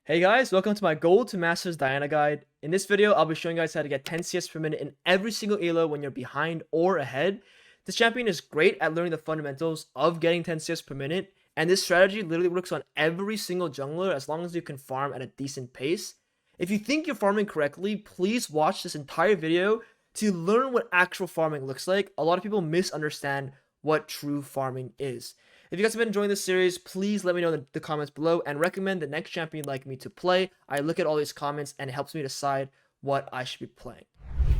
Hey guys, welcome to my Gold to Masters Diana guide. In this video, I'll be showing you guys how to get 10 CS per minute in every single elo when you're behind or ahead. This champion is great at learning the fundamentals of getting 10 CS per minute, and this strategy literally works on every single jungler as long as you can farm at a decent pace. If you think you're farming correctly, please watch this entire video to learn what actual farming looks like. A lot of people misunderstand what true farming is. If you guys have been enjoying this series, please let me know in the comments below and recommend the next champion you'd like me to play. I look at all these comments and it helps me decide what I should be playing.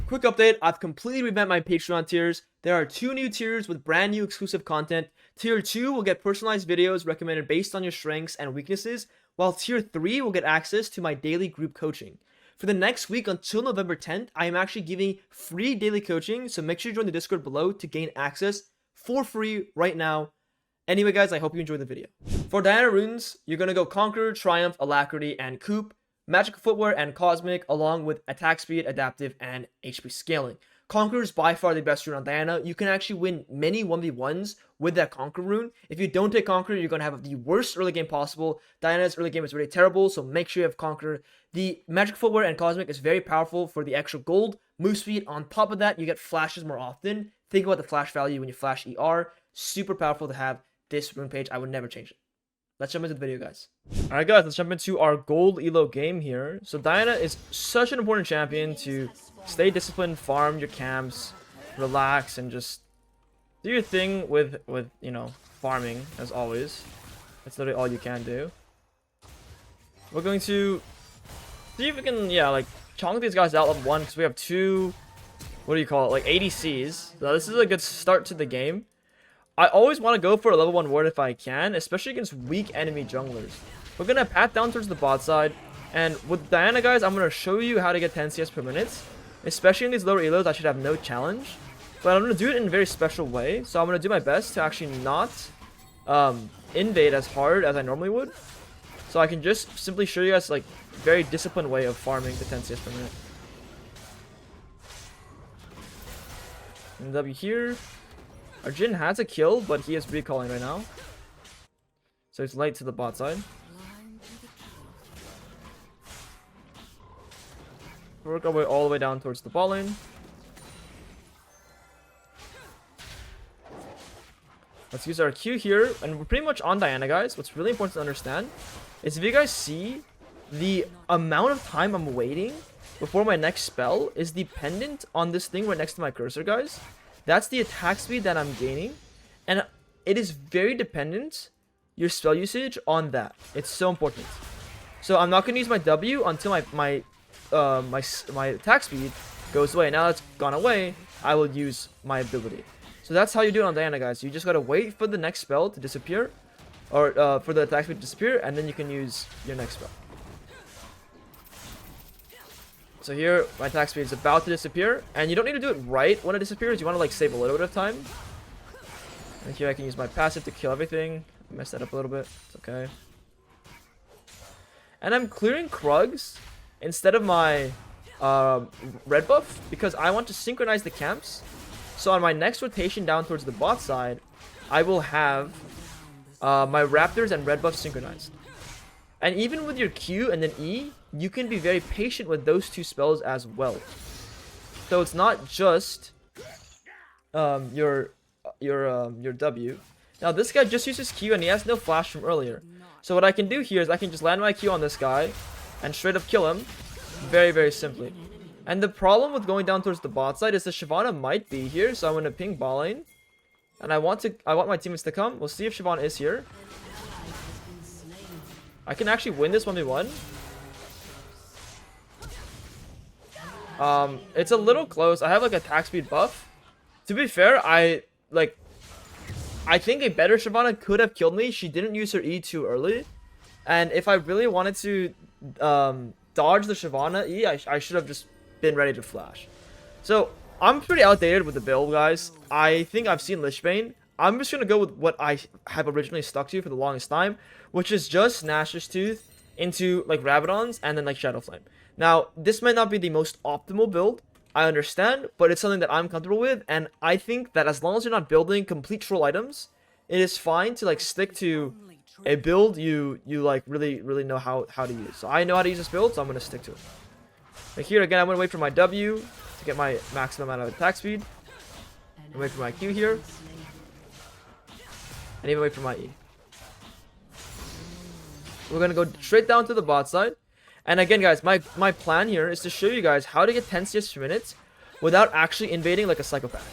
Quick update, I've completely revamped my Patreon tiers. There are 2 new tiers with brand new exclusive content. Tier 2 will get personalized videos recommended based on your strengths and weaknesses, while Tier 3 will get access to my daily group coaching. For the next week until November 10th, I am actually giving free daily coaching, so make sure you join the Discord below to gain access for free right now. Anyway guys, I hope you enjoyed the video. For Diana runes, you're going to go Conqueror, Triumph, Alacrity, and Coop, Magical Footwear, and Cosmic, along with Attack Speed, Adaptive, and HP Scaling. Conqueror is by far the best rune on Diana. You can actually win many 1v1s with that Conqueror rune. If you don't take Conqueror, you're going to have the worst early game possible. Diana's early game is really terrible, so make sure you have Conqueror. The Magic Footwear and Cosmic is very powerful for the extra gold, move speed. On top of that, you get flashes more often. Think about the flash value when you flash ER. Super powerful to have this rune page. I would never change it. Let's jump into the video, guys. Alright guys, let's jump into our gold elo game here. So Diana is such an important champion to stay disciplined, farm your camps, relax, and just do your thing with you know, farming as always. That's literally all you can do. We're going to see if we can, like, chunk these guys out level 1, because we have 2, what do you call it, like ADCs. So this is a good start to the game. I always want to go for a level 1 ward if I can, especially against weak enemy junglers. We're going to pat down towards the bot side, and with Diana, guys, I'm going to show you how to get 10 CS per minute. Especially in these lower elos, I should have no challenge, but I'm going to do it in a very special way, so I'm going to do my best to actually not invade as hard as I normally would, so I can just simply show you guys, like, very disciplined way of farming the 10 CS per minute. And W here. Our Jhin has a kill, but he is recalling right now. So he's late to the bot side. Work our way all the way down towards the bot lane. Let's use our Q here, and we're pretty much on Diana, guys. What's really important to understand is if you guys see the amount of time I'm waiting before my next spell is dependent on this thing right next to my cursor, guys. That's the attack speed that I'm gaining, and it is very dependent, your spell usage, on that. It's so important. So I'm not going to use my W until my attack speed goes away. Now that's gone away, I will use my ability. So that's how you do it on Diana, guys. You just got to wait for the next spell to disappear, or for the attack speed to disappear, and then you can use your next spell. So here, my attack speed is about to disappear, and you don't need to do it right when it disappears. You want to, like, save a little bit of time. And here I can use my passive to kill everything. I messed that up a little bit. It's okay. And I'm clearing Krugs instead of my red buff because I want to synchronize the camps. So on my next rotation down towards the bot side, I will have my Raptors and red buff synchronized. And even with your Q and then E, you can be very patient with those 2 spells as well. So it's not just your W. Now this guy just uses Q and he has no flash from earlier. So what I can do here is I can just land my Q on this guy and straight up kill him very, very simply. And the problem with going down towards the bot side is the Shyvana might be here, so I'm going to ping bot lane. And I want my teammates to come. We'll see if Shyvana is here. I can actually win this 1v1. It's a little close. I have, like, attack speed buff. To be fair, I think a better Shyvana could have killed me. She didn't use her E too early. And if I really wanted to dodge the Shyvana E, I should have just been ready to flash. So, I'm pretty outdated with the build, guys. I think I've seen Lichbane. I'm just going to go with what I have originally stuck to for the longest time, which is just Nash's Tooth into, like, Rabadons and then, like, Shadow Flame. Now, this might not be the most optimal build, I understand, but it's something that I'm comfortable with, and I think that as long as you're not building complete troll items, it is fine to, like, stick to a build you like really know how to use. So I know how to use this build, so I'm gonna stick to it. Like here again, I'm gonna wait for my W to get my maximum amount of attack speed. And wait for my Q here. And even wait for my E. We're gonna go straight down to the bot side. And again, guys, my plan here is to show you guys how to get 10 CS per minute without actually invading like a psychopath.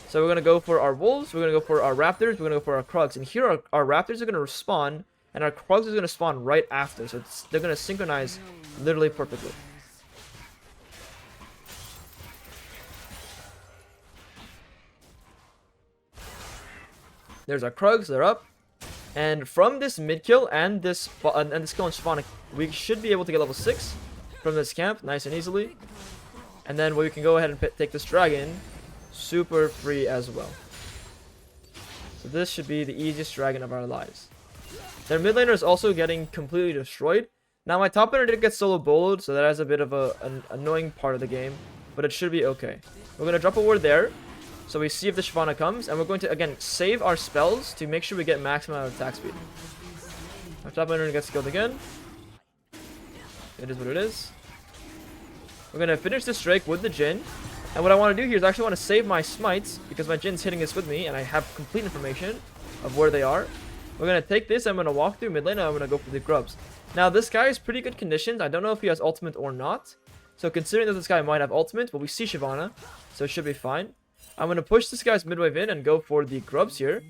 So we're gonna go for our wolves, we're gonna go for our raptors, we're gonna go for our krugs. And here our raptors are gonna respawn, and our krugs is gonna spawn right after. So they're gonna synchronize literally perfectly. There's our krugs, they're up. And from this mid kill and this kill on spawn, we should be able to get level 6 from this camp, nice and easily. And then we can go ahead and take this dragon super free as well. So this should be the easiest dragon of our lives. Their mid laner is also getting completely destroyed. Now my top laner did get solo boloed, so that is a bit of an annoying part of the game, but it should be okay. We're going to drop a ward there. So we see if the Shyvana comes, and we're going to, again, save our spells to make sure we get maximum amount of attack speed. Our top laner gets killed again. It is what it is. We're going to finish this Drake with the Jhin. And what I want to do here is I actually want to save my smites, because my Jin's hitting this with me, and I have complete information of where they are. We're going to take this, I'm going to walk through mid lane, and I'm going to go for the grubs. Now, this guy is pretty good conditions. I don't know if he has ultimate or not. So considering that this guy might have ultimate, but we see Shyvana, so it should be fine. I'm going to push this guy's midwave in and go for the grubs here.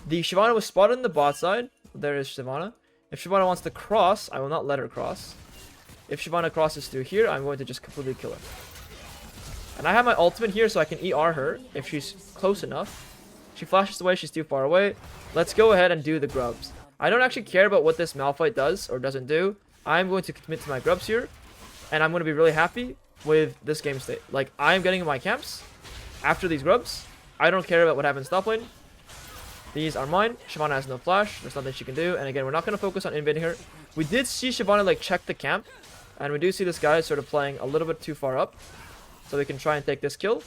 The Shyvana was spotted on the bot side. There is Shyvana. If Shyvana wants to cross, I will not let her cross. If Shyvana crosses through here, I'm going to just completely kill her. And I have my ultimate here so I can ER her if she's close enough. She flashes away, she's too far away. Let's go ahead and do the grubs. I don't actually care about what this Malphite does or doesn't do. I'm going to commit to my grubs here. And I'm going to be really happy with this game state. Like, I'm getting my camps after these grubs. I don't care about what happens top lane. These are mine. Shyvana has no flash. There's nothing she can do. And again, we're not going to focus on invading her. We did see Shyvana like check the camp. And we do see this guy sort of playing a little bit too far up. So we can try and take this kill.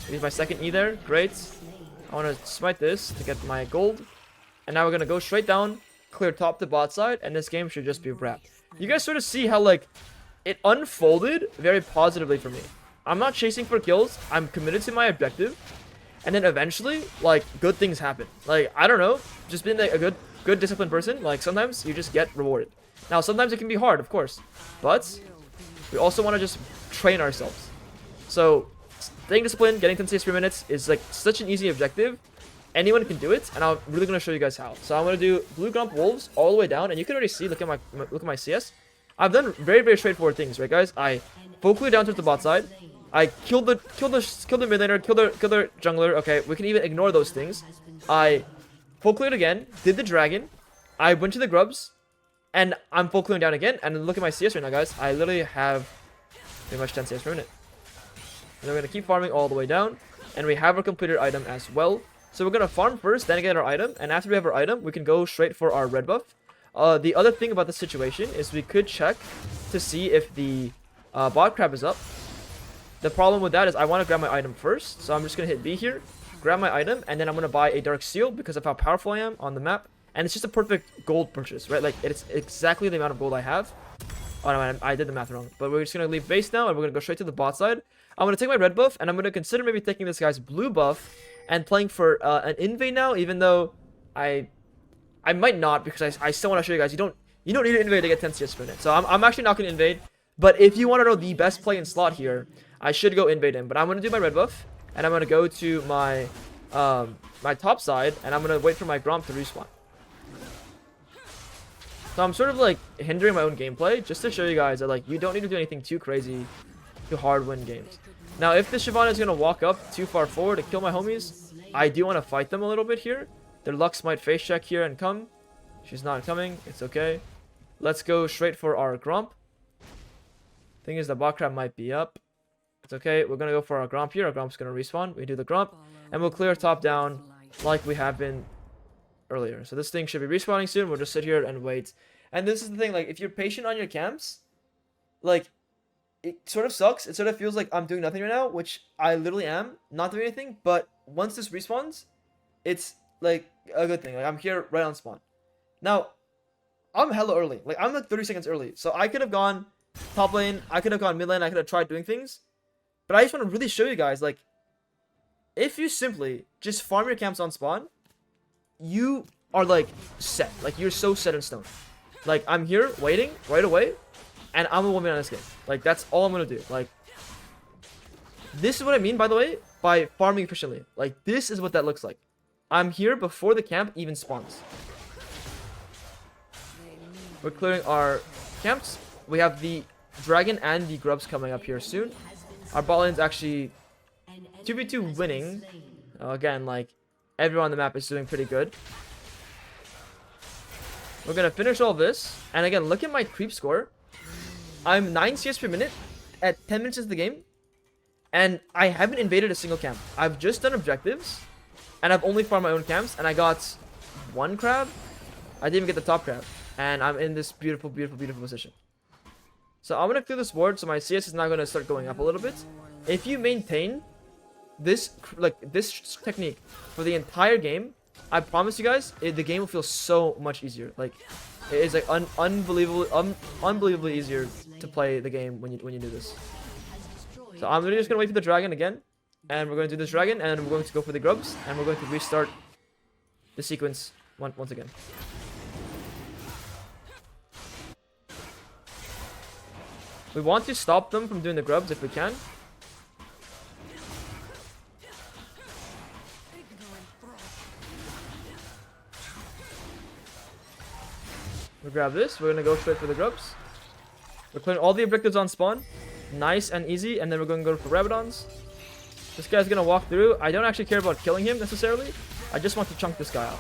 Use my second E there. Great. I want to smite this to get my gold. And now we're going to go straight down, clear top to bot side. And this game should just be wrapped. You guys sort of see how like it unfolded very positively for me. I'm not chasing for kills. I'm committed to my objective. And then eventually, like, good things happen. Like, I don't know. Just being like a good disciplined person. Like, sometimes you just get rewarded. Now, sometimes it can be hard, of course. But we also want to just train ourselves. So, staying disciplined, getting 10 CS per minute is, like, such an easy objective. Anyone can do it. And I'm really going to show you guys how. So, I'm going to do Blue Grump Wolves all the way down. And you can already see, look at my CS. I've done very straightforward things, right, guys? I focally down to the bot side. I killed the mid laner, killed their jungler. Okay, we can even ignore those things. I full cleared again, did the dragon. I went to the grubs, and I'm full clearing down again. And look at my CS right now, guys. I literally have pretty much 10 CS per minute. And we're gonna keep farming all the way down, and we have our completed item as well. So we're gonna farm first, then get our item, and after we have our item, we can go straight for our red buff. The other thing about the situation is we could check to see if the bot crab is up. The problem with that is I want to grab my item first. So I'm just going to hit B here, grab my item, and then I'm going to buy a dark seal because of how powerful I am on the map. And it's just a perfect gold purchase, right? Like, it's exactly the amount of gold I have. Oh, no, I did the math wrong. But we're just going to leave base now, and we're going to go straight to the bot side. I'm going to take my red buff, and I'm going to consider maybe taking this guy's blue buff and playing for an invade now, even though I might not, because I still want to show you guys, you don't need to invade to get 10 CS per minute. So I'm actually not going to invade. But if you want to know the best play in slot here, I should go invade him. But I'm going to do my red buff, and I'm going to go to my my top side, and I'm going to wait for my Gromp to respawn. So I'm sort of like hindering my own gameplay just to show you guys that like you don't need to do anything too crazy to hard win games. Now, if the Shyvana is going to walk up too far forward to kill my homies, I do want to fight them a little bit here. Their Lux might face check here and come. She's not coming. It's okay. Let's go straight for our Gromp. Thing is, the bot crab might be up. It's okay. We're going to go for our Gromp here. Our Gromp's going to respawn. We do the Gromp, and we'll clear top down like we have been earlier. So this thing should be respawning soon. We'll just sit here and wait. And this is the thing. Like, if you're patient on your camps, like, it sort of sucks. It sort of feels like I'm doing nothing right now, which I literally am. Not doing anything. But once this respawns, it's like a good thing. Like, I'm here right on spawn. Now, I'm hella early. Like, I'm like 30 seconds early. So I could have gone top lane. I could have gone mid lane. I could have tried doing things. But I just want to really show you guys, like, if you simply just farm your camps on spawn, you are, like, set. Like, you're so set in stone. Like, I'm here waiting right away, and I'm a woman on this game. Like, that's all I'm going to do. Like, this is what I mean, by the way, by farming efficiently. Like, this is what that looks like. I'm here before the camp even spawns. We're clearing our camps. We have the dragon and the grubs coming up here soon. Our bot lane's actually 2v2 winning. Again, like, everyone on the map is doing pretty good. We're gonna finish all this. And again, look at my creep score. I'm 9 CS per minute at 10 minutes into the game. And I haven't invaded a single camp. I've just done objectives. And I've only farmed my own camps. And I got 1 crab. I didn't even get the top crab. And I'm in this beautiful, beautiful, beautiful position. So I'm going to clear this board. So my CS is now going to start going up a little bit. If you maintain this technique for the entire game, I promise you guys, the game will feel so much easier. Like, it is like unbelievably easier to play the game when you do this. So I'm literally just going to wait for the dragon again. And we're going to do this dragon. And we're going to go for the grubs. And we're going to restart the sequence once again. We want to stop them from doing the grubs if we can. We grab this. We're going to go straight for the grubs. We're clearing all the objectives on spawn. Nice and easy. And then we're going to go for Rabadons. This guy's going to walk through. I don't actually care about killing him necessarily. I just want to chunk this guy out.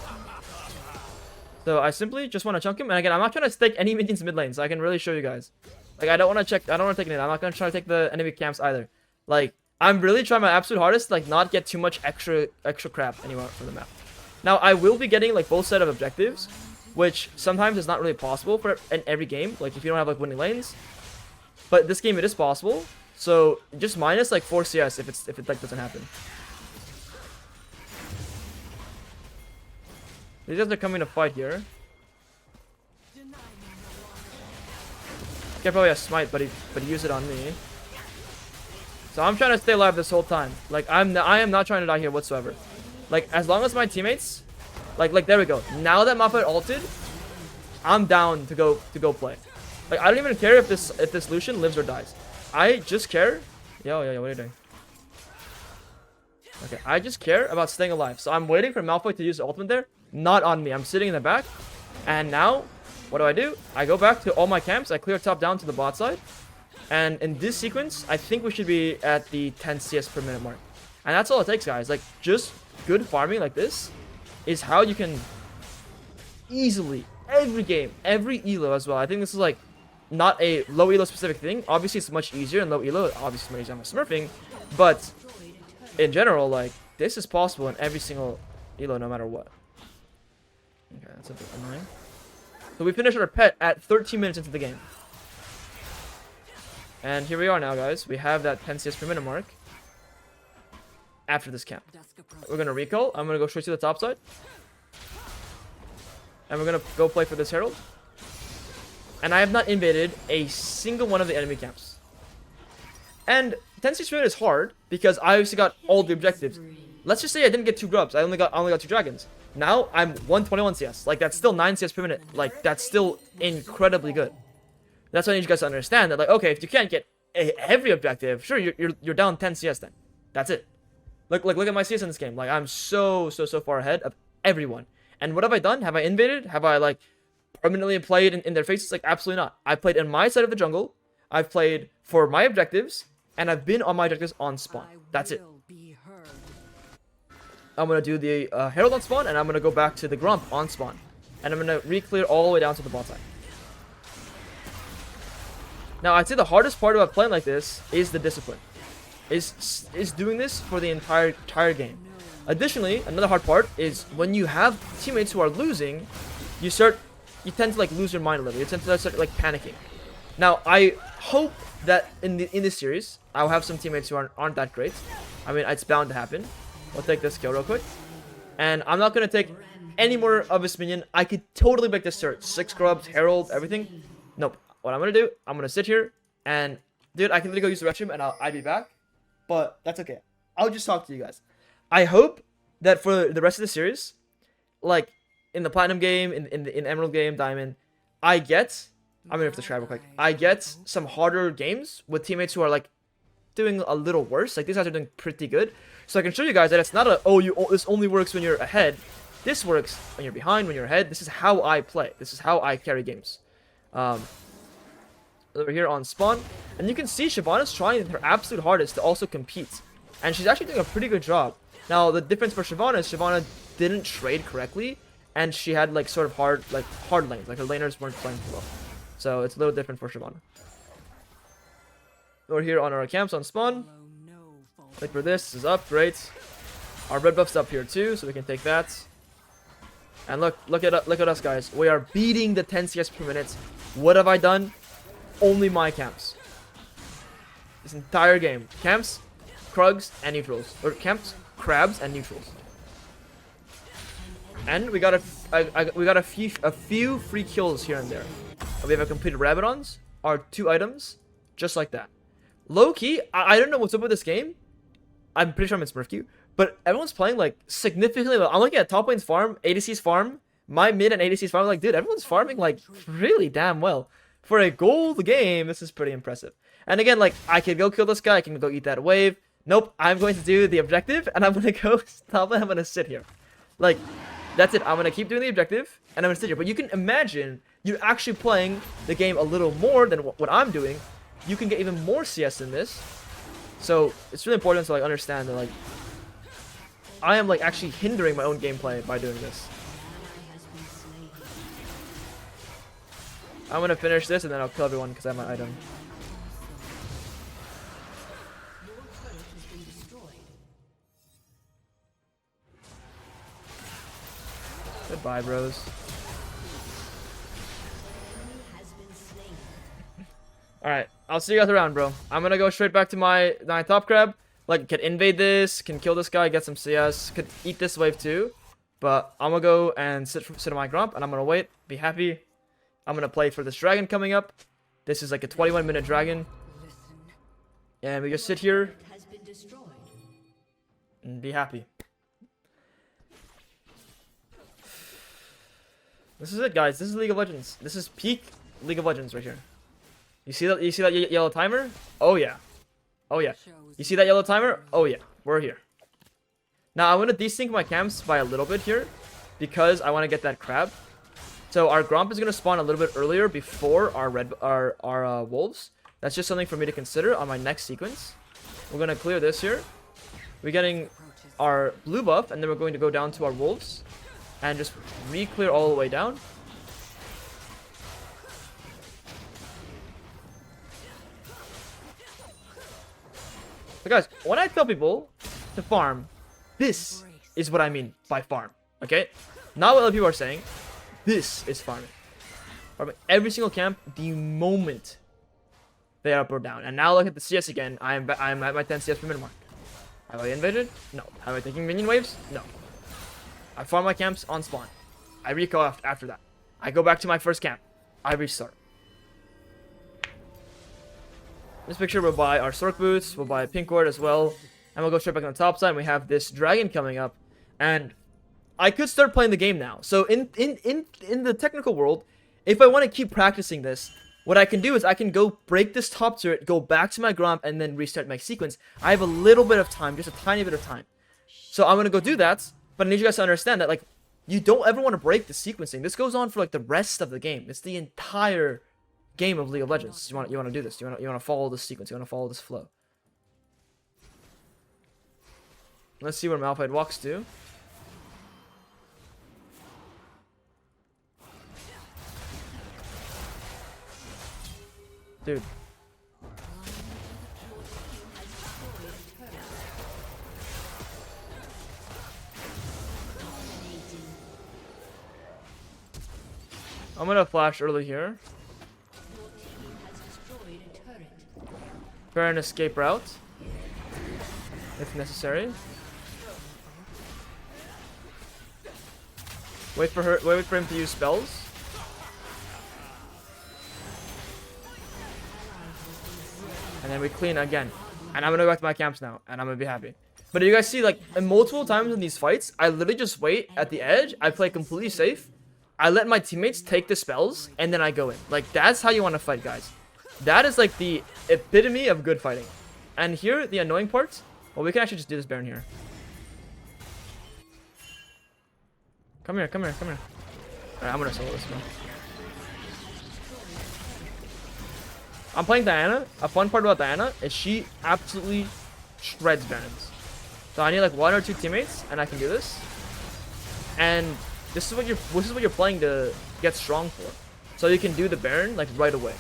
So I simply just want to chunk him. And again, I'm not trying to stake any minions mid lane. So I can really show you guys. Like, I don't want to take it. I'm not going to try to take the enemy camps either. Like, I'm really trying my absolute hardest to, like, not get too much extra crap anywhere from the map. Now, I will be getting, like, both set of objectives, which sometimes is not really possible in every game. Like, if you don't have, like, winning lanes. But this game, it is possible. So, just minus, like, 4 CS if it like, doesn't happen. These guys are coming to fight here. Get probably a smite, but he used it on me. So I'm trying to stay alive this whole time. Like, I am not trying to die here whatsoever. Like, as long as my teammates, like there we go. Now that Malphite ulted, I'm down to go play. Like, I don't even care if this Lucian lives or dies. I just care. Yo, what are you doing? Okay, I just care about staying alive. So I'm waiting for Malphite to use the ultimate there. Not on me. I'm sitting in the back, and now. What do? I go back to all my camps. I clear top down to the bot side. And in this sequence, I think we should be at the 10 CS per minute mark. And that's all it takes, guys. Like, just good farming like this is how you can easily, every game, every elo as well. I think this is, like, not a low elo specific thing. Obviously, it's much easier in low elo. Obviously, it's much easier on smurfing. But in general, like, this is possible in every single elo, no matter what. Okay, that's a bit annoying. So we finished our pet at 13 minutes into the game. And here we are now, guys. We have that 10 CS per minute mark. After this camp. We're going to recall. I'm going to go straight to the top side. And we're going to go play for this Herald. And I have not invaded a single one of the enemy camps. And 10 CS per minute is hard because I obviously got all the objectives. Let's just say I didn't get 2 grubs. I only got 2 dragons. Now I'm 121 CS. Like, that's still 9 CS per minute. Like, that's still incredibly good. That's why I need you guys to understand that, like, okay, if you can't get every objective, sure, you're down 10 CS then. That's it. Look at my CS in this game. Like, I'm so far ahead of everyone. And what have I done? Have I invaded? Have I, like, permanently played in their faces? Like, absolutely not. I played in my side of the jungle. I've played for my objectives. And I've been on my objectives on spawn. That's it. I'm going to do the Herald on spawn, and I'm going to go back to the Grump on spawn. And I'm going to re-clear all the way down to the bot side. Now, I'd say the hardest part about playing like this is the discipline. Is doing this for the entire game. Additionally, another hard part is when you have teammates who are losing, you tend to, like, lose your mind a little. You tend to start, like, panicking. Now, I hope that in this series, I'll have some teammates who aren't that great. I mean, it's bound to happen. We'll take this kill real quick. And I'm not going to take any more of his minion, I could totally make this turret. 6 grubs, herald, everything. Nope. What I'm gonna do, I'm gonna sit here and, dude, I can literally go use the restroom and I'll be back. But that's okay. I'll just talk to you guys. I hope that for the rest of the series, like in the platinum game, in emerald game, diamond, I'm gonna have to try real quick. I get some harder games with teammates who are like doing a little worse. Like these guys are doing pretty good. So I can show you guys that it's not a, oh, this only works when you're ahead. This works when you're behind, when you're ahead. This is how I play. This is how I carry games. Over here on spawn, and you can see Shyvana's trying her absolute hardest to also compete, and she's actually doing a pretty good job. Now the difference for Shyvana is Shyvana didn't trade correctly, and she had like sort of hard lanes, like her laners weren't playing well, so it's a little different for Shyvana. We're here on our camps on spawn. Like for this is up, great. Our red buff's up here too, so we can take that. And look at us guys, we are beating the 10 CS per minute. What have I done? Only my camps. This entire game. Camps, Krugs, and neutrals. Or camps, crabs, and neutrals. And we got a few free kills here and there. We have a completed Rabadons, our 2 items, just like that. Low key, I don't know what's up with this game. I'm pretty sure I'm in Smurf queue, but everyone's playing like significantly well. I'm looking at top lane's farm, ADC's farm, my mid and ADC's farm. Like, dude, everyone's farming like really damn well. For a gold game, this is pretty impressive. And again, like, I could go kill this guy, I can go eat that wave. Nope, I'm going to do the objective, and I'm going to go stop and I'm going to sit here. Like, that's it. I'm going to keep doing the objective, and I'm going to sit here. But you can imagine, you're actually playing the game a little more than what I'm doing. You can get even more CS in this. So, it's really important to, like, understand that, like, I am, like, actually hindering my own gameplay by doing this. I'm gonna finish this and then I'll kill everyone because I have my item. Goodbye, bros. Alright, I'll see you guys around, bro. I'm gonna go straight back to my top crab. Like, can invade this, can kill this guy, get some CS, could eat this wave too. But I'm gonna go and sit on my grump and I'm gonna wait, be happy. I'm gonna play for this dragon coming up. This is like a 21-minute dragon. And we just sit here and be happy. This is it, guys. This is League of Legends. This is peak League of Legends right here. You see that? You see that yellow timer? Oh yeah. Oh yeah. You see that yellow timer? Oh yeah. We're here. Now I'm gonna desync my camps by a little bit here because I want to get that crab. So our Gromp is going to spawn a little bit earlier before our wolves. That's just something for me to consider on my next sequence. We're going to clear this here. We're getting our blue buff, and then we're going to go down to our wolves and just re-clear all the way down. So guys, when I tell people to farm, this is what I mean by farm, okay? Not what other people are saying. This is farming. Farming every single camp the moment they are up or down. And now look at the CS again. I'm at my 10 CS per minute mark. Have I invaded? No. Am I taking minion waves? No. I farm my camps on spawn. I recall after that. I go back to my first camp. I restart. This picture we'll buy our Sork boots. We'll buy a pink ward as well. And we'll go straight back on the top side. And we have this dragon coming up. And I could start playing the game now. So in the technical world, if I want to keep practicing this, what I can do is I can go break this top turret, go back to my Gromp, and then restart my sequence. I have a little bit of time, just a tiny bit of time. So I'm going to go do that, but I need you guys to understand that, like, you don't ever want to break the sequencing. This goes on for, like, the rest of the game. It's the entire game of League of Legends. You want to do this. You want to follow this sequence. You want to follow this flow. Let's see where Malphite walks to. Dude. I'm gonna flash early here. Prepare an escape route, if necessary. Wait for him to use spells. And then we clean again. And I'm gonna go back to my camps now, and I'm gonna be happy. But you guys see, like, multiple times in these fights, I literally just wait at the edge. I play completely safe. I let my teammates take the spells, and then I go in. Like, that's how you want to fight, guys. That is, like, the epitome of good fighting. And here, the annoying part, well, we can actually just do this Baron here. Come here, come here, come here. Alright, I'm gonna solo this one. I'm playing Diana. A fun part about Diana is she absolutely shreds Barons. So I need like 1 or 2 teammates, and I can do this. And this is what you're playing to get strong for. So you can do the Baron like right away.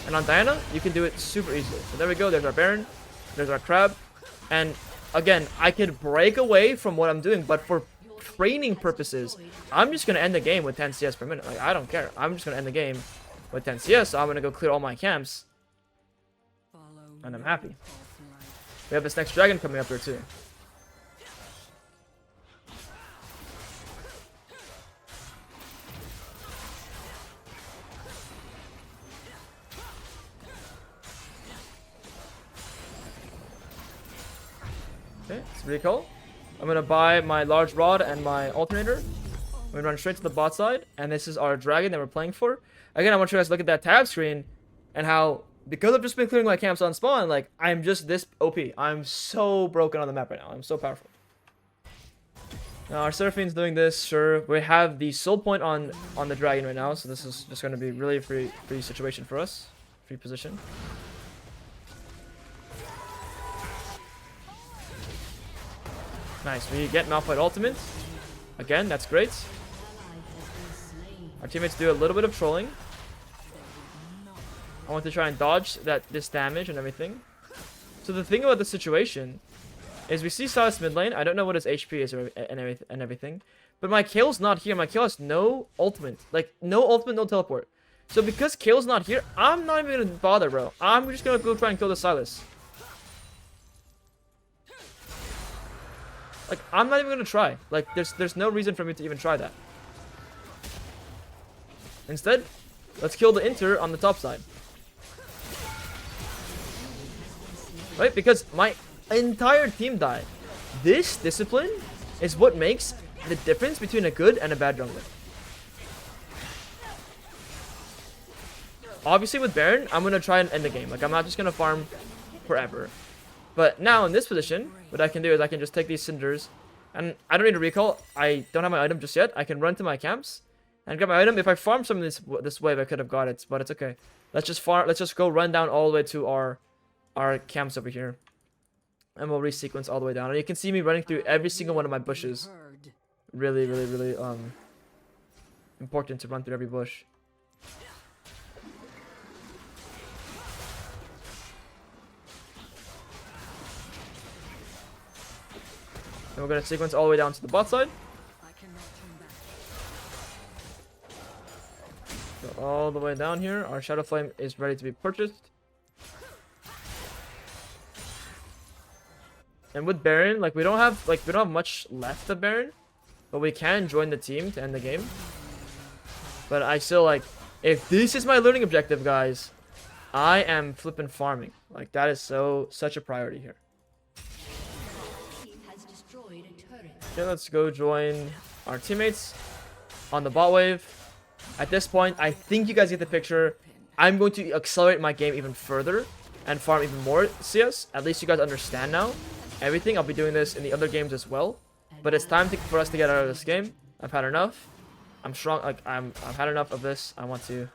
And on Diana, you can do it super easily. So there we go. There's our Baron. There's our Crab. And again, I could break away from what I'm doing, but for training purposes, I'm just gonna end the game with 10 CS per minute. Like, I don't care. I'm just gonna end the game with 10 CS, so I'm gonna go clear all my camps, and I'm happy. We have this next dragon coming up here too. Okay, it's really cool. I'm gonna buy my large rod and my alternator. We're gonna run straight to the bot side, and this is our dragon that we're playing for. Again, I want you guys to look at that tab screen and how, because I've just been clearing my camps on spawn, like, I'm just this OP. I'm so broken on the map right now. I'm so powerful. Now, our Seraphine's doing this, sure. We have the soul point on the dragon right now, so this is just going to be really a free situation for us. Free position. Nice. We get Malphite ultimate. Again, that's great. Our teammates do a little bit of trolling. I want to try and dodge this damage and everything. So the thing about the situation is we see Sylas mid lane. I don't know what his HP is and everything. But my Kale's not here. My Kale has no ultimate. Like, no ultimate, no teleport. So because Kale's not here, I'm not even going to bother, bro. I'm just going to go try and kill the Sylas. Like, I'm not even going to try. Like, there's no reason for me to even try that. Instead, let's kill the Inter on the top side. Right? Because my entire team died. This discipline is what makes the difference between a good and a bad jungler. Obviously with Baron, I'm going to try and end the game. Like, I'm not just going to farm forever. But now in this position, what I can do is I can just take these cinders. And I don't need to recall. I don't have my item just yet. I can run to my camps and grab my item. If I farm some of this wave, I could have got it. But it's okay. Let's just go run down all the way to our camps over here. And we'll resequence all the way down. And you can see me running through every single one of my bushes. Really, really, really important to run through every bush. And we're going to sequence all the way down to the bot side. Go all the way down here. Our Shadow Flame is ready to be purchased. And with Baron, like we don't have much left of Baron, but we can join the team to end the game. But I still, like, if this is my learning objective, guys, I am flipping farming. Like, that is such a priority here. Okay, let's go join our teammates on the bot wave. At this point, I think you guys get the picture. I'm going to accelerate my game even further and farm even more CS. At least you guys understand now everything. I'll be doing this in the other games as well. But it's time for us to get out of this game. I've had enough. I'm strong. Like, I've had enough of this. I want to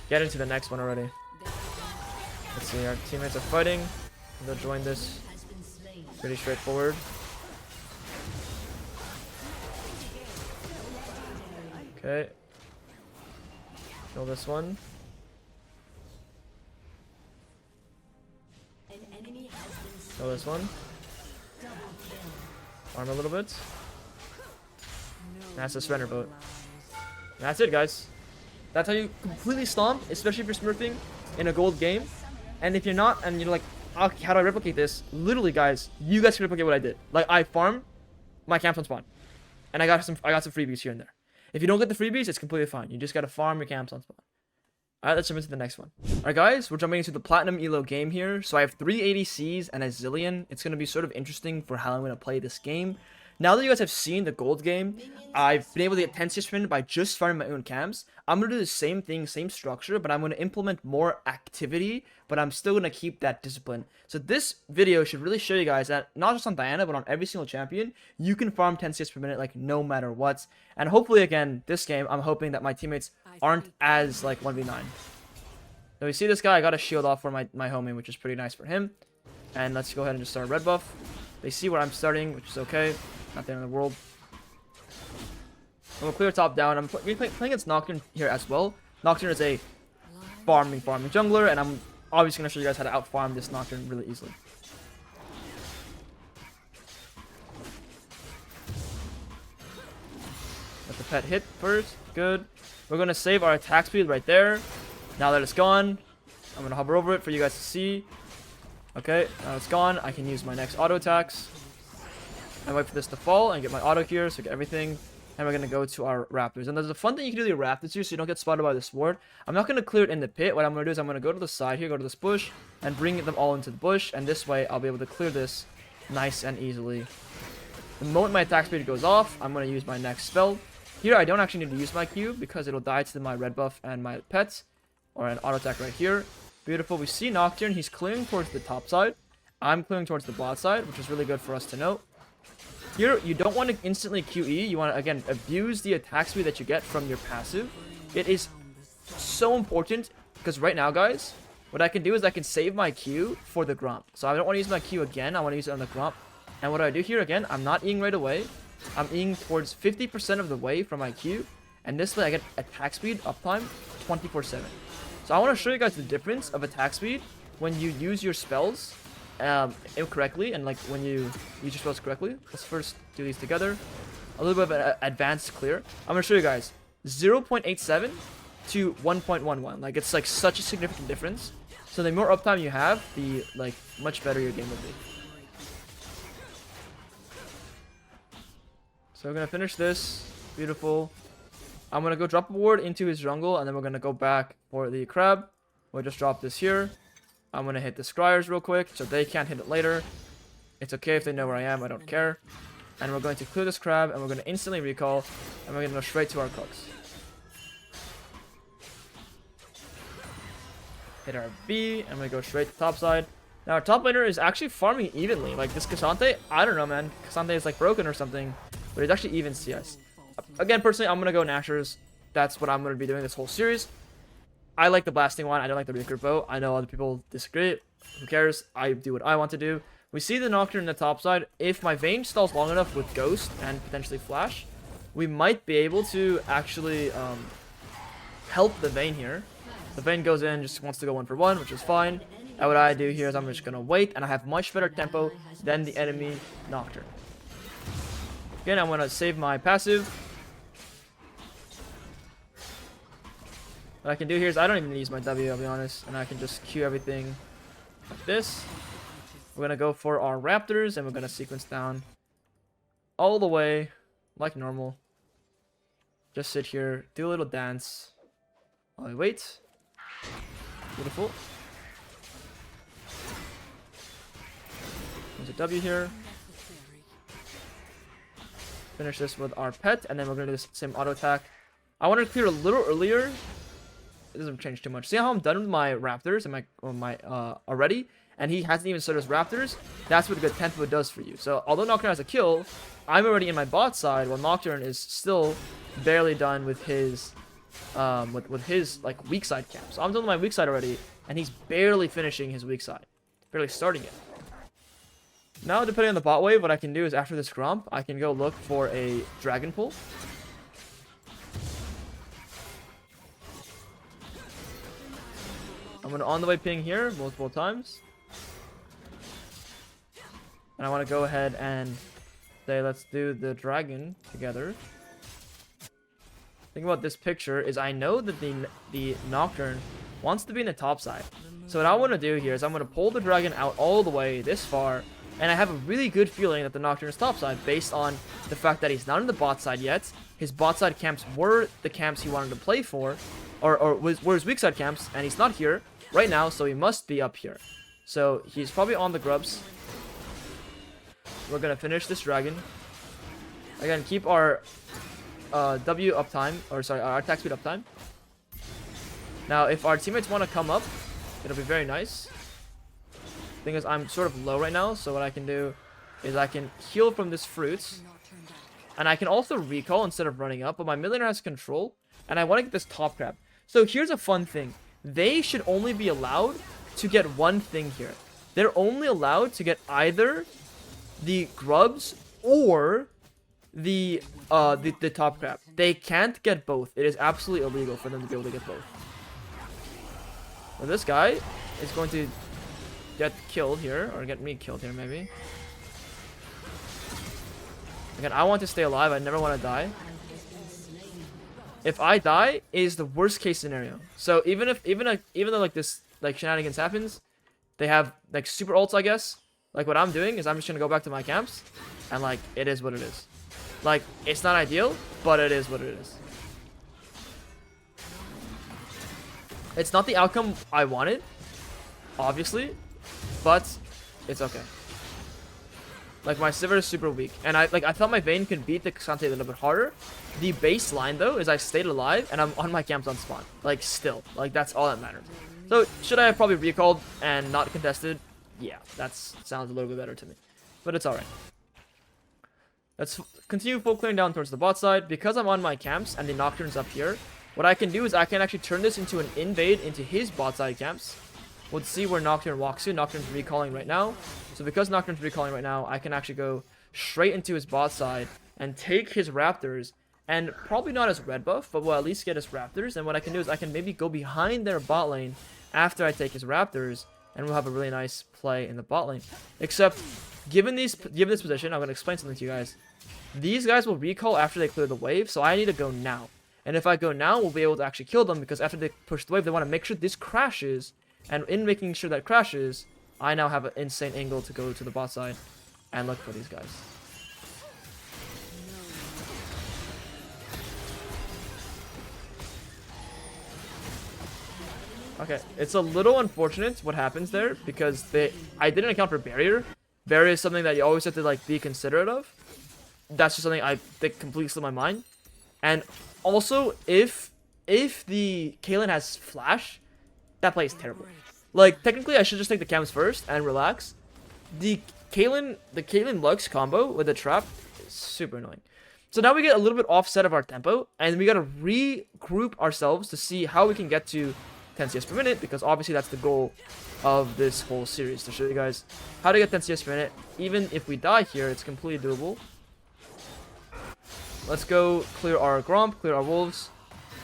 get into the next one already. Let's see. Our teammates are fighting. They'll join this. Pretty straightforward. Okay. Kill this one. Kill this one. Farm a little bit. That's the surrender boat. And that's it, guys. That's how you completely stomp, especially if you're smurfing in a gold game. And if you're not, and you're like, oh, how do I replicate this? Literally, guys, you guys can replicate what I did. Like, I farm my camps on spawn. And I got some freebies here and there. If you don't get the freebies, it's completely fine. You just gotta farm your camps on spawn. Alright, let's jump into the next one. Alright guys, we're jumping into the Platinum Elo game here. So I have 3 ADCs and a Zillion. It's gonna be sort of interesting for how I'm gonna play this game. Now that you guys have seen the gold game, I've been able to get 10 CS per minute by just farming my own camps. I'm going to do the same thing, same structure, but I'm going to implement more activity, but I'm still going to keep that discipline. So this video should really show you guys that not just on Diana, but on every single champion, you can farm 10 CS per minute like no matter what. And hopefully again, this game, I'm hoping that my teammates aren't as like 1v9. So we see this guy, I got a shield off for my homie, which is pretty nice for him. And let's go ahead and just start a red buff. They see where I'm starting, which is okay. Not the end of the world. I'm gonna clear top down. I'm playing against Nocturne here as well. Nocturne is a farming jungler, and I'm obviously gonna show you guys how to out farm this Nocturne really easily. Let the pet hit first. Good. We're gonna save our attack speed right there. Now that it's gone, I'm gonna hover over it for you guys to see. Okay, now it's gone. I can use my next auto attacks. And wait for this to fall and get my auto here, so get everything. And we're going to go to our raptors. And there's a fun thing you can do with your raptors here, so you don't get spotted by the sword. I'm not going to clear it in the pit. What I'm going to do is I'm going to go to the side here, go to this bush, and bring them all into the bush. And this way, I'll be able to clear this nice and easily. The moment my attack speed goes off, I'm going to use my next spell. Here, I don't actually need to use my Q, because it'll die to my red buff and my pets. Or an auto attack right here. Beautiful. We see Nocturne. He's clearing towards the top side. I'm clearing towards the bot side, which is really good for us to note. Here, you don't want to instantly QE. You want to, again, abuse the attack speed that you get from your passive. It is so important, because right now, guys, what I can do is I can save my Q for the Gromp. So I don't want to use my Q again. I want to use it on the Gromp. And what I do here, again, I'm not Eing right away. I'm Eing towards 50% of the way from my Q. And this way, I get attack speed uptime 24/7. So I want to show you guys the difference of attack speed when you use your spells incorrectly, and like when you use your spells correctly. Let's first do these together. A little bit of an advanced clear. I'm gonna show you guys 0.87 to 1.11. Like, it's like such a significant difference. So the more uptime you have, the like much better your game will be. So we're gonna finish this. Beautiful. I'm gonna go drop a ward into his jungle, and then we're gonna go back for the crab. We'll just drop this here. I'm going to hit the Scryers real quick, so they can't hit it later. It's okay if they know where I am, I don't care. And we're going to clear this crab, and we're going to instantly recall, and we're going to go straight to our cooks. Hit our B, and we go straight to top side. Now our top laner is actually farming evenly. Like this Cassante, I don't know, man. Cassante is like broken or something, but it's actually even CS. Again, personally, I'm going to go Nashers. That's what I'm going to be doing this whole series. I like the blasting one. I don't like the recruit bow. I know other people disagree. Who cares? I do what I want to do. We see the Nocturne in the top side. If my Vayne stalls long enough with Ghost and potentially Flash, we might be able to actually help the Vayne here. The Vayne goes in, just wants to go 1-for-1, which is fine. And what I do here is I'm just going to wait, and I have much better tempo than the enemy Nocturne. Again, I'm going to save my passive. What I can do here is I don't even use my W, I'll be honest, and I can just Q everything like this. We're going to go for our Raptors, and we're going to sequence down all the way like normal. Just sit here, do a little dance while I wait. Beautiful. There's a W here. Finish this with our pet, and then we're going to do the same auto attack. I want to clear a little earlier. It doesn't change too much. See how I'm done with my Raptors and my already, and he hasn't even started his Raptors. That's what a good tempo does for you. So although Nocturne has a kill, I'm already in my bot side, while Nocturne is still barely done with his with his like weak side camp. So I'm done with my weak side already, and he's barely finishing his weak side, barely starting it. Now, depending on the bot wave, what I can do is after this Gromp, I can go look for a Dragon Pull. I'm going to on the way ping here multiple times. And I want to go ahead and say, let's do the dragon together. Thing about this picture is I know that the Nocturne wants to be in the top side. So what I want to do here is I'm going to pull the dragon out all the way this far, And I have a really good feeling that the Nocturne is topside based on the fact that he's not in the bot side yet. His bot side camps were the camps he wanted to play for, or were his weak side camps, and he's not here right now, so he must be up here. So he's probably on the grubs. We're gonna finish this dragon. Again, keep our W uptime, or sorry, our attack speed uptime. Now, if our teammates want to come up, it'll be very nice. Thing is, I'm sort of low right now, so what I can do is I can heal from this fruit, and I can also recall instead of running up, but my millionaire has control, and I want to get this top crab. So here's a fun thing. They should only be allowed to get one thing here. They're only allowed to get either the grubs or the top crab. They can't get both. It is absolutely illegal for them to be able to get both. Well, this guy is going to get killed here, or get me killed here maybe. Again, I want to stay alive. I never want to die. If I die, it is the worst case scenario. So even though like this like shenanigans happens, they have like super ults, I guess. Like what I'm doing is I'm just gonna go back to my camps, and like it is what it is. Like it's not ideal, but it is what it is. It's not the outcome I wanted, obviously, but it's okay. Like my Sivir is super weak, and I thought my Vayne could beat the Xante a little bit harder. The baseline though is I stayed alive and I'm on my camps on spawn. Like still, like that's all that matters. So should I have probably recalled and not contested? Yeah, that sounds a little bit better to me, but it's all right. Let's continue full clearing down towards the bot side. Because I'm on my camps and the Nocturne's up here, what I can do is I can actually turn this into an invade into his bot side camps. We'll see where Nocturne walks to. Nocturne's recalling right now. So because Nocturne's recalling right now, I can actually go straight into his bot side and take his Raptors. And probably not his red buff, but we'll at least get his Raptors. And what I can do is I can maybe go behind their bot lane after I take his Raptors. And we'll have a really nice play in the bot lane. Except, given this position, I'm going to explain something to you guys. These guys will recall after they clear the wave, so I need to go now. And if I go now, we'll be able to actually kill them, because after they push the wave, they want to make sure this crashes. And in making sure that crashes, I now have an insane angle to go to the bot side and look for these guys. Okay, it's a little unfortunate what happens there, because I didn't account for barrier. Barrier is something that you always have to like be considerate of. That's just something I think completely slipped my mind. And also, if the Caitlyn has flash, that play is terrible. Like technically, I should just take the camps first and relax. The Caitlyn Lux combo with the trap is super annoying. So now we get a little bit offset of our tempo, and we gotta regroup ourselves to see how we can get to 10 CS per minute, because obviously that's the goal of this whole series, to show you guys how to get 10 CS per minute. Even if we die here, it's completely doable. Let's go clear our Gromp, clear our Wolves,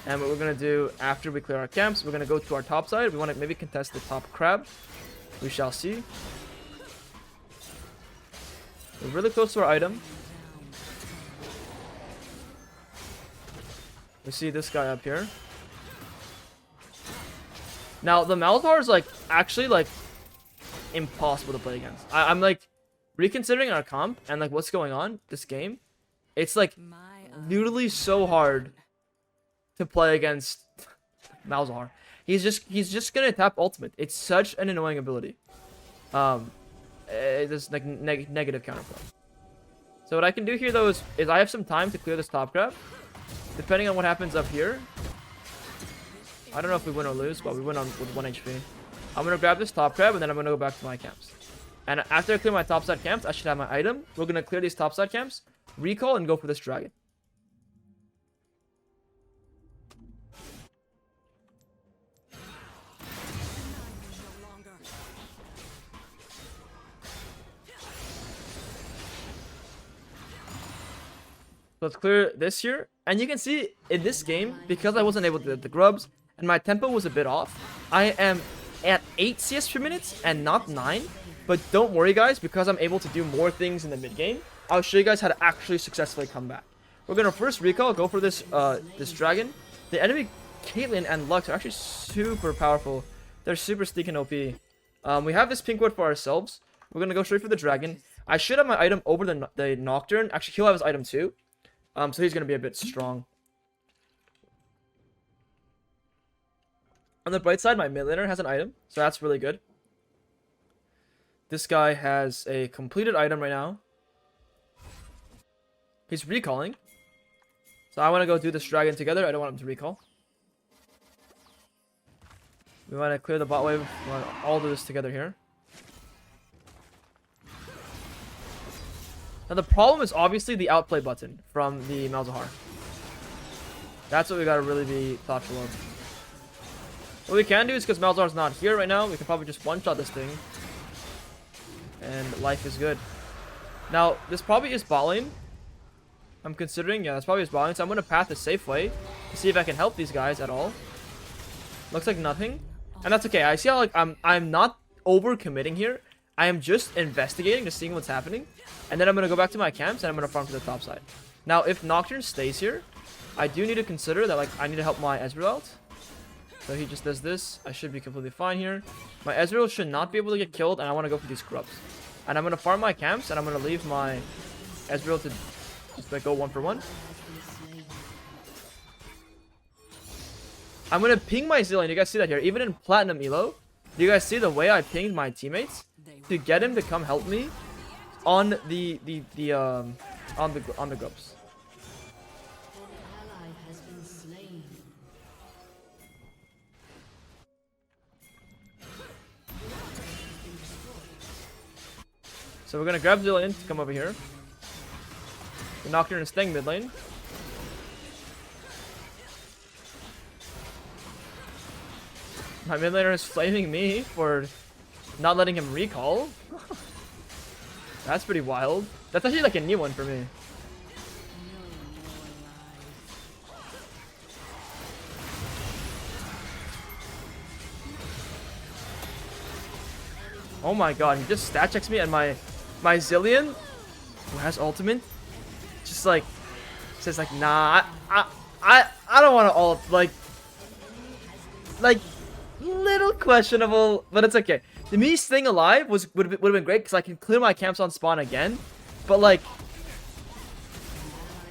and what we're going to do after we clear our camps, we're going to go to our top side. We want to maybe contest the top crab. We shall see. We're really close to our item. We see this guy up here. Now, the Malzahar is, like, actually, like, impossible to play against. I'm, like, reconsidering our comp and, like, what's going on this game. It's, like, literally so hard to play against Malzahar. He's just gonna tap ultimate. It's such an annoying ability. It's, like, negative counterplay. So what I can do here, though, is I have some time to clear this top crab. Depending on what happens up here. I don't know if we win or lose, but we win with 1 HP. I'm going to grab this top crab, and then I'm going to go back to my camps. And after I clear my top side camps, I should have my item. We're going to clear these top side camps, recall, and go for this dragon. Let's clear this here. And you can see in this game, because I wasn't able to get the grubs, and my tempo was a bit off, I am at 8 CS per minute and not 9. But don't worry, guys, because I'm able to do more things in the mid game, I'll show you guys how to actually successfully come back. We're gonna first recall, go for this this dragon. The enemy Caitlyn and Lux are actually super powerful. They're super sneaking OP. We have this pink ward for ourselves. We're gonna go straight for the dragon. I should have my item over the Nocturne. Actually, he'll have his item too. So he's gonna be a bit strong. On the bright side, my mid laner has an item, so that's really good. This guy has a completed item right now. He's recalling. So I want to go do this dragon together. I don't want him to recall. We want to clear the bot wave. We want to all do this together here. Now the problem is obviously the outplay button from the Malzahar. That's what we gotta really be thoughtful of. What we can do is, because Malzahar's not here right now, we can probably just one-shot this thing. And life is good. Now, this probably is bot lane. I'm considering, yeah, that's probably his bot lane. So I'm gonna path a safe way to see if I can help these guys at all. Looks like nothing. And that's okay. I see how like I'm not over committing here. I am just investigating, just seeing what's happening. And then I'm gonna go back to my camps and I'm gonna farm to the top side. Now, if Nocturne stays here, I do need to consider that like I need to help my Ezreal out. So he just does this. I should be completely fine here. My Ezreal should not be able to get killed, and I want to go for these grubs. And I'm gonna farm my camps, and I'm gonna leave my Ezreal to just like go 1-for-1. I'm gonna ping my Zilean. You guys see that here? Even in Platinum Elo, do you guys see the way I pinged my teammates to get him to come help me on the grubs? So we're gonna grab Zilean to come over here. The Nocturne is staying mid lane. My mid laner is flaming me for not letting him recall. That's pretty wild. That's actually like a new one for me. Oh my god, he just stat checks me, and my Zilean, who has ultimate, just like says like, nah, I don't want to ult. Like little questionable, but it's okay. The me staying alive would have been great because I can clear my camps on spawn again. But like,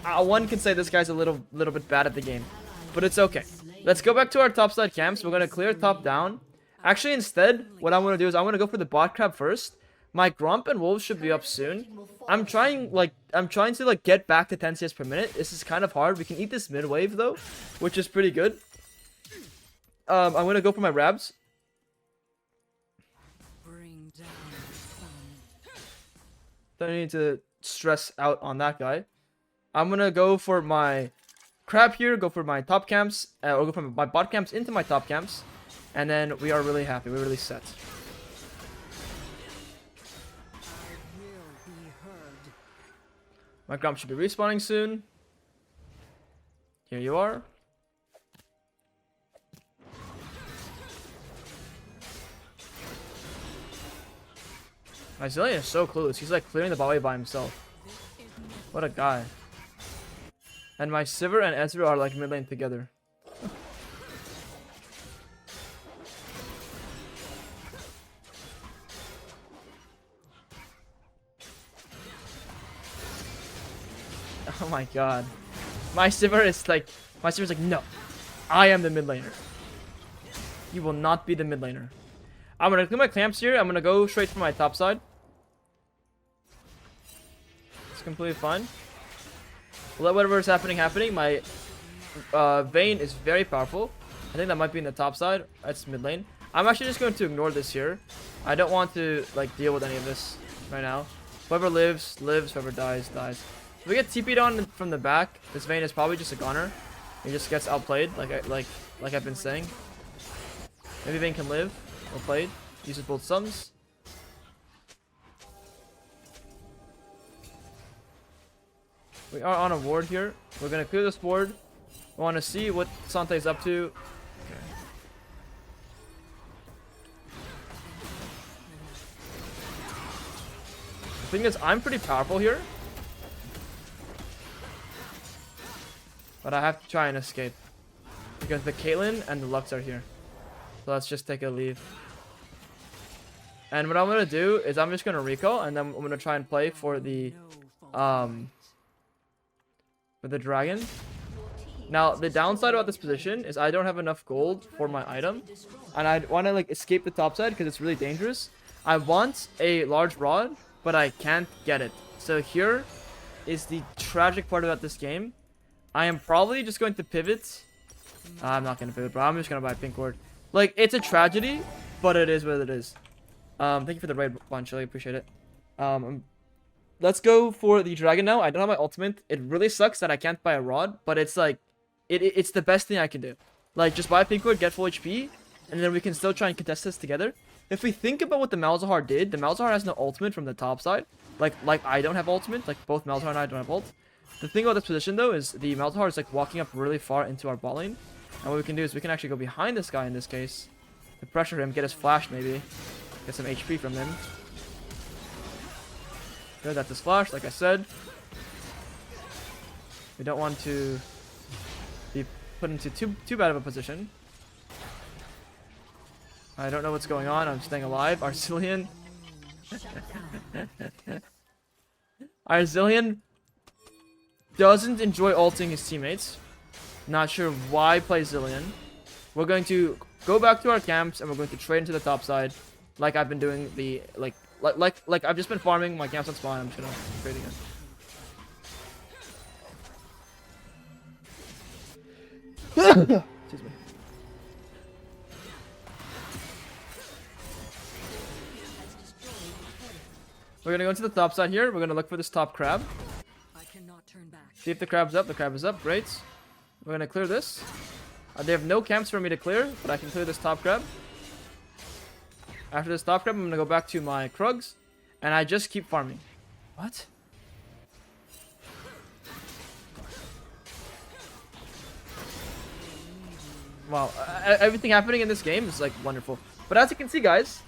one can say this guy's a little bit bad at the game, but it's okay. Let's go back to our top side camps. We're gonna clear top down. Actually, instead, what I'm gonna do is I'm gonna go for the bot crab first. My Grump and Wolves should be up soon. I'm trying to like get back to 10 CS per minute. This is kind of hard. We can eat this mid wave though, which is pretty good. I'm gonna go for my Rabs. Don't need to stress out on that guy. I'm gonna go for my crab here. Go for my top camps, or go from my bot camps into my top camps, and then we are really happy. We're really set. My Grump should be respawning soon. Here you are. My Zilean is so clueless. He's like clearing the bot wave by himself. What a guy. And my Sivir and Ezreal are like mid lane together. Oh my god. My Sivir is like... My Sivir's like, no. I am the mid laner. You will not be the mid laner. I'm gonna clear my clamps here. I'm gonna go straight for my top side. It's completely fine. Let whatever is happening. My Vayne is very powerful. I think that might be in the top side. That's mid lane. I'm actually just going to ignore this here. I don't want to like deal with any of this right now. Whoever lives, lives. Whoever dies, dies. If we get TP'd on from the back, this Vayne is probably just a goner. He just gets outplayed, like I've been saying. Maybe Vayne can live. Well played. Uses both sums. We are on a ward here. We're gonna clear this ward. We want to see what Sante is up to. Okay. The thing is, I'm pretty powerful here, but I have to try and escape because the Caitlyn and the Lux are here. So let's just take a leave. And what I'm gonna do is I'm just gonna recall, and then I'm gonna try and play for the dragon. Now the downside about this position is I don't have enough gold for my item, and I want to like escape the top side because it's really dangerous. I want a large rod, but I can't get it. So here is the tragic part about this game. I am probably just going to pivot. I'm not gonna pivot, bro. I'm just gonna buy pink ward. Like, it's a tragedy, but it is what it is. Thank you for the raid bunch. I really appreciate it. Let's go for the dragon now. I don't have my ultimate. It really sucks that I can't buy a rod, but it's like, it's the best thing I can do. Like, just buy a pink ward, get full HP, and then we can still try and contest this together. If we think about what the Malzahar did, the Malzahar has no ultimate from the top side. Like I don't have ultimate. Like, both Malzahar and I don't have ult. The thing about this position, though, is the Malzahar is, like, walking up really far into our bot lane. And what we can do is we can actually go behind this guy in this case to pressure him, get his flash maybe, get some HP from him. Good, that's his flash, like I said. We don't want to be put into too bad of a position. I don't know what's going on. I'm staying alive. Arzillion. Arzillion doesn't enjoy ulting his teammates. Not sure why play Zillion. We're going to go back to our camps and we're going to trade into the top side, like I've been doing the like I've just been farming my camps on spawn. I'm just gonna trade again. Excuse me. We're gonna go into the top side here. We're gonna look for this top crab. See if the crab's up. The crab is up. Great. We're gonna clear this. They have no camps for me to clear, but I can clear this top crab. After this top crab, I'm gonna go back to my Krugs, and I just keep farming. What? Wow, everything happening in this game is like wonderful. But as you can see, guys,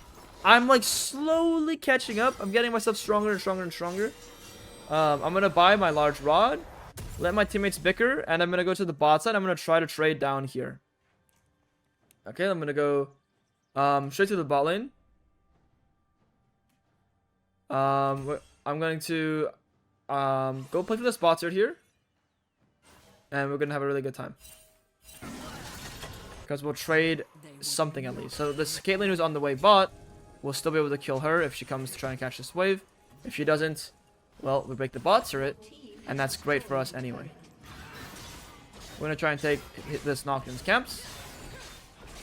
I'm like slowly catching up. I'm getting myself stronger and stronger and stronger. I'm gonna buy my large rod, let my teammates bicker, and I'm gonna go to the bot side. I'm gonna try to trade down here. Okay, I'm gonna go straight to the bot lane. I'm going to go play for the spots here, and we're gonna have a really good time because we'll trade something at least. So this Caitlyn who's on the way bot, we'll still be able to kill her if she comes to try and catch this wave. If she doesn't, well, we break the bot turret, and that's great for us anyway. We're gonna try and hit this Nocturne's camps.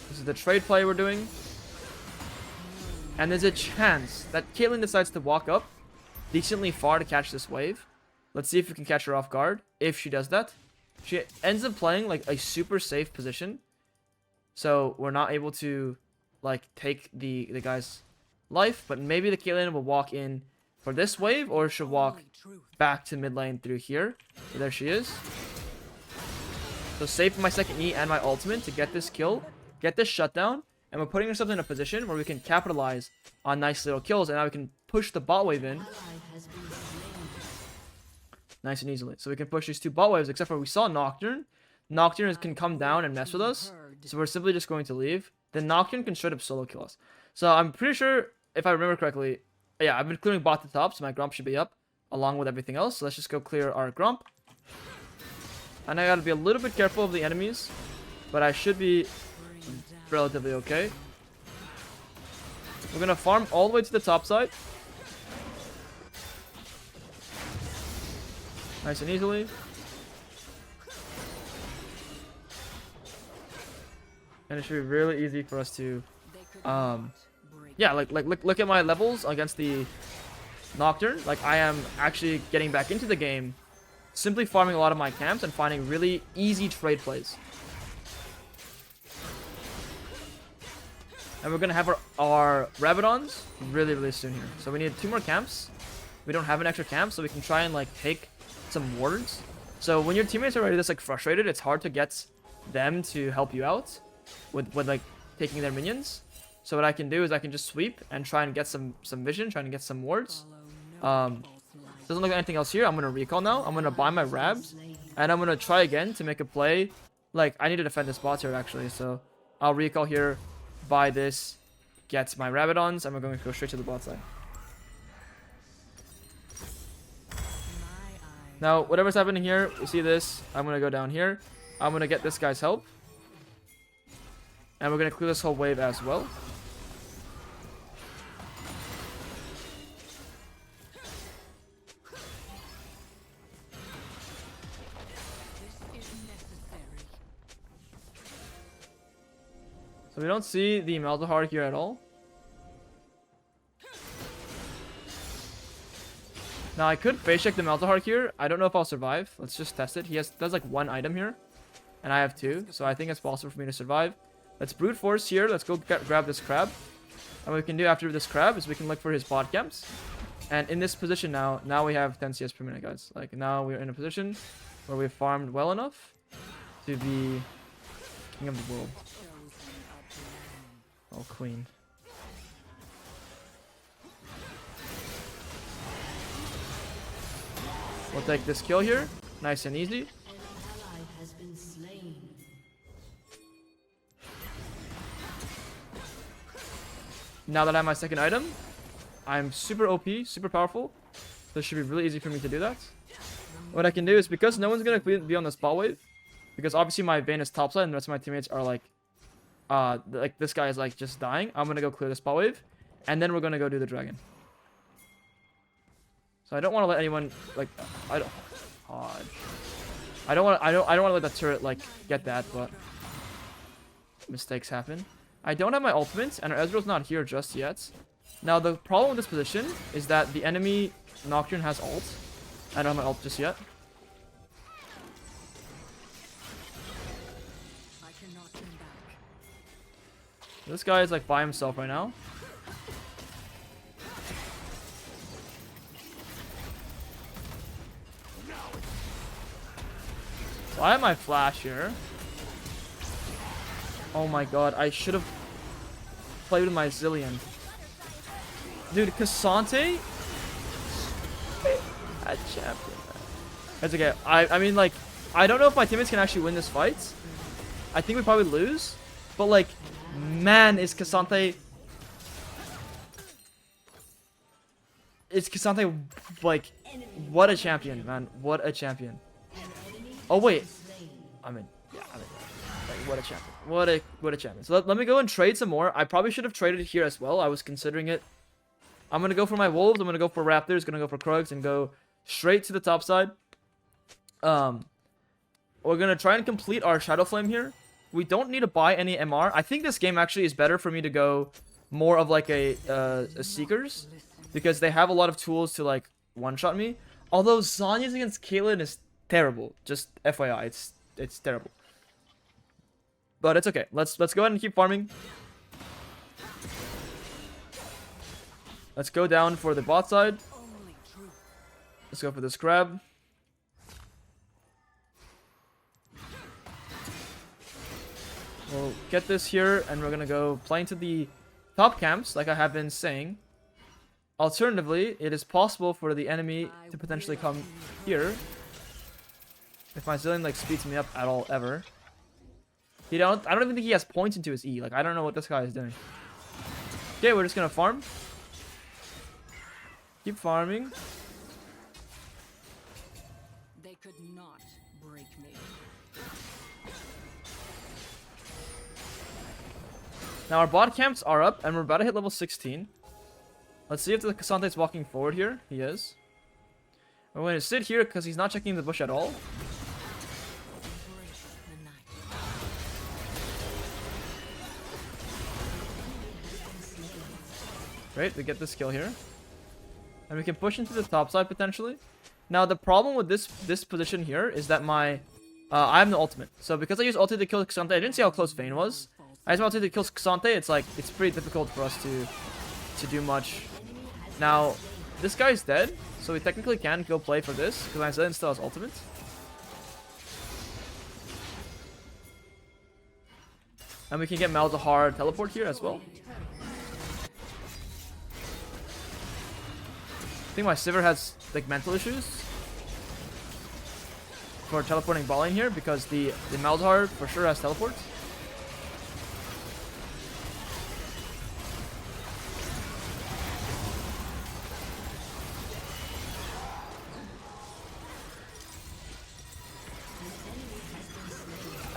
This is the trade play we're doing. And there's a chance that Caitlyn decides to walk up decently far to catch this wave. Let's see if we can catch her off guard. If she does that, she ends up playing like a super safe position. So we're not able to like take the guy's life, but maybe the Caitlyn will walk in for this wave, or she'll walk back to mid lane through here. So there she is. So save my second E and my ultimate to get this kill, get this shutdown, and we're putting ourselves in a position where we can capitalize on nice little kills, and now we can push the bot wave in nice and easily. So we can push these two bot waves, except for we saw Nocturne. Nocturne can come down and mess with us, so we're simply just going to leave. Then Nocturne can straight up solo kill us. So I'm pretty sure, if I remember correctly, yeah, I've been clearing bot to top, so my Grump should be up along with everything else. So let's just go clear our Grump. And I gotta be a little bit careful of the enemies, but I should be relatively okay. We're gonna farm all the way to the top side. Nice and easily. And it should be really easy for us to yeah, look at my levels against the Nocturne. Like, I am actually getting back into the game, simply farming a lot of my camps and finding really easy trade plays. And we're gonna have our Rabadons really soon here. So we need 2 more camps. We don't have an extra camp, so we can try and like take some wards. So when your teammates are already this like frustrated, it's hard to get them to help you out with like taking their minions. So what I can do is I can just sweep and try and get some vision, trying to get some wards. Doesn't look like anything else here. I'm gonna recall now. I'm gonna buy my Rabs, and I'm gonna try again to make a play. Like, I need to defend this bot here actually, so I'll recall here, buy this, get my Rabadons, and we're going to go straight to the bot side. Now, whatever's happening here, you see this. I'm going to go down here. I'm going to get this guy's help. And we're going to clear this whole wave as well. So we don't see the Malzahar here at all. Now I could face check the Malzahar here. I don't know if I'll survive. Let's just test it. He does like one item here. And I have two. So I think it's possible for me to survive. Let's brute force here. Let's go grab this crab. And what we can do after this crab is we can look for his bot camps. And in this position now we have 10 CS per minute, guys. Like now we're in a position where we've farmed well enough to be king of the world. Oh, queen. We'll take this kill here. Nice and easy. Now that I have my second item, I'm super OP, super powerful. So it should be really easy for me to do that. What I can do is, because no one's going to be on the spot wave, because obviously my Vayne is topside and the rest of my teammates are like this guy is like just dying. I'm gonna go clear the spot wave, and then we're gonna go do the dragon. So I don't want to let anyone like I don't want to let that turret like get that, but mistakes happen. I don't have my ultimate, and our Ezreal's not here just yet. Now the problem with this position is that the enemy Nocturne has ult. I don't have my ult just yet. This guy is like by himself right now. So I have my flash here. Oh my god, I should have played with my Zillion. Dude, Cassante? That champion, man. That's okay. I mean, like, I don't know if my teammates can actually win this fight. I think we probably lose. But, like, man, is Cassante... It's Cassante, like, what a champion, man. What a champion. Oh, wait. I'm in. Yeah, I'm in. Like, what a champion. What a champion. So let me go and trade some more. I probably should have traded here as well. I was considering it. I'm going to go for my Wolves. I'm going to go for Raptors. Going to go for Krugs and go straight to the top side. We're going to try and complete our Shadow Flame here. We don't need to buy any MR. I think this game actually is better for me to go more of like a Seekers, because they have a lot of tools to like one-shot me. Although Zhonya's against Caitlyn is terrible. Just FYI, it's terrible. But it's okay. Let's go ahead and keep farming. Let's go down for the bot side. Let's go for this crab. We'll get this here, and we're gonna go play into the top camps, like I have been saying. Alternatively, it is possible for the enemy to potentially come here. If my Zillion like speeds me up at all ever. I don't even think he has points into his E. Like, I don't know what this guy is doing. Okay, we're just gonna farm. Keep farming. They could not break me. Now our bot camps are up, and we're about to hit level 16. Let's see if the Cassante is walking forward here. He is. We're going to sit here because he's not checking the bush at all. Great, we get this kill here. And we can push into the top side potentially. Now the problem with this position here is that my I have no ultimate. So because I used ulti to kill Cassante, I didn't see how close Vayne was. I used my ulti to kill Cassante. It's pretty difficult for us to do much. Now this guy's dead, so we technically can go play for this because my Zillion still has ultimate. And we can get Malzahar teleport here as well. I think my Sivir has like mental issues for teleporting ball lane here, because the Malzahar for sure has teleports.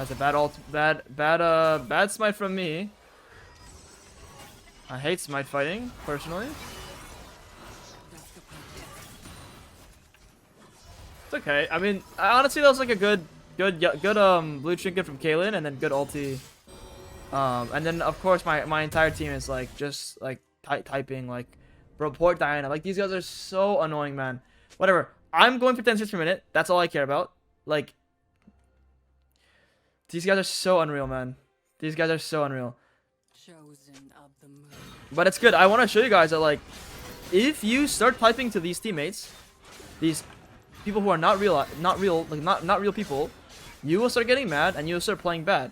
That's a bad smite from me. I hate smite fighting, personally. It's okay. I mean, honestly, that was like a good blue trinket from Kaylin, and then good ulti. And then of course my entire team is like just like typing like report Diana. Like these guys are so annoying, man. Whatever. I'm going for 10 hits per minute. That's all I care about. Like these guys are so unreal, man. These guys are so unreal. Chosen of the moon. But it's good. I want to show you guys that like if you start typing to these teammates, these people who are not real people, you will start getting mad and you will start playing bad.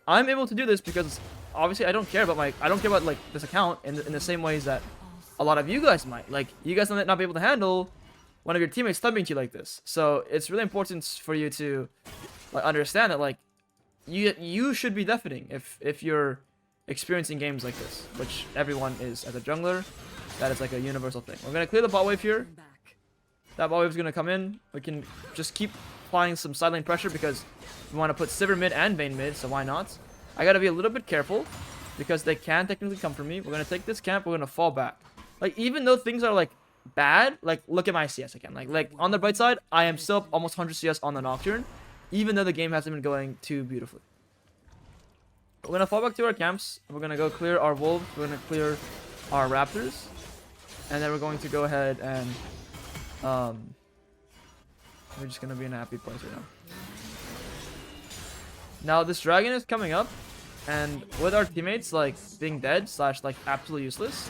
I'm able to do this because obviously I don't care about like this account in the same ways that a lot of you guys might. Like you guys might not be able to handle one of your teammates thumping to you like this. So it's really important for you to like understand that like you should be deafening if you're experiencing games like this, which everyone is as a jungler. That is like a universal thing. We're gonna clear the bot wave here. Back. That bot wave is gonna come in. We can just keep applying some side lane pressure because we want to put Sivir mid and Vayne mid, so why not? I gotta be a little bit careful because they can technically come for me. We're gonna take this camp. We're gonna fall back. Like even though things are like bad, like look at my CS again. Like on the bright side, I am still almost 100 CS on the Nocturne, even though the game hasn't been going too beautifully. We're gonna fall back to our camps. We're gonna go clear our wolves. We're gonna clear our raptors, and then we're going to go ahead and we're just gonna be in a happy place right now. Now this dragon is coming up, and with our teammates like being dead slash like absolutely useless,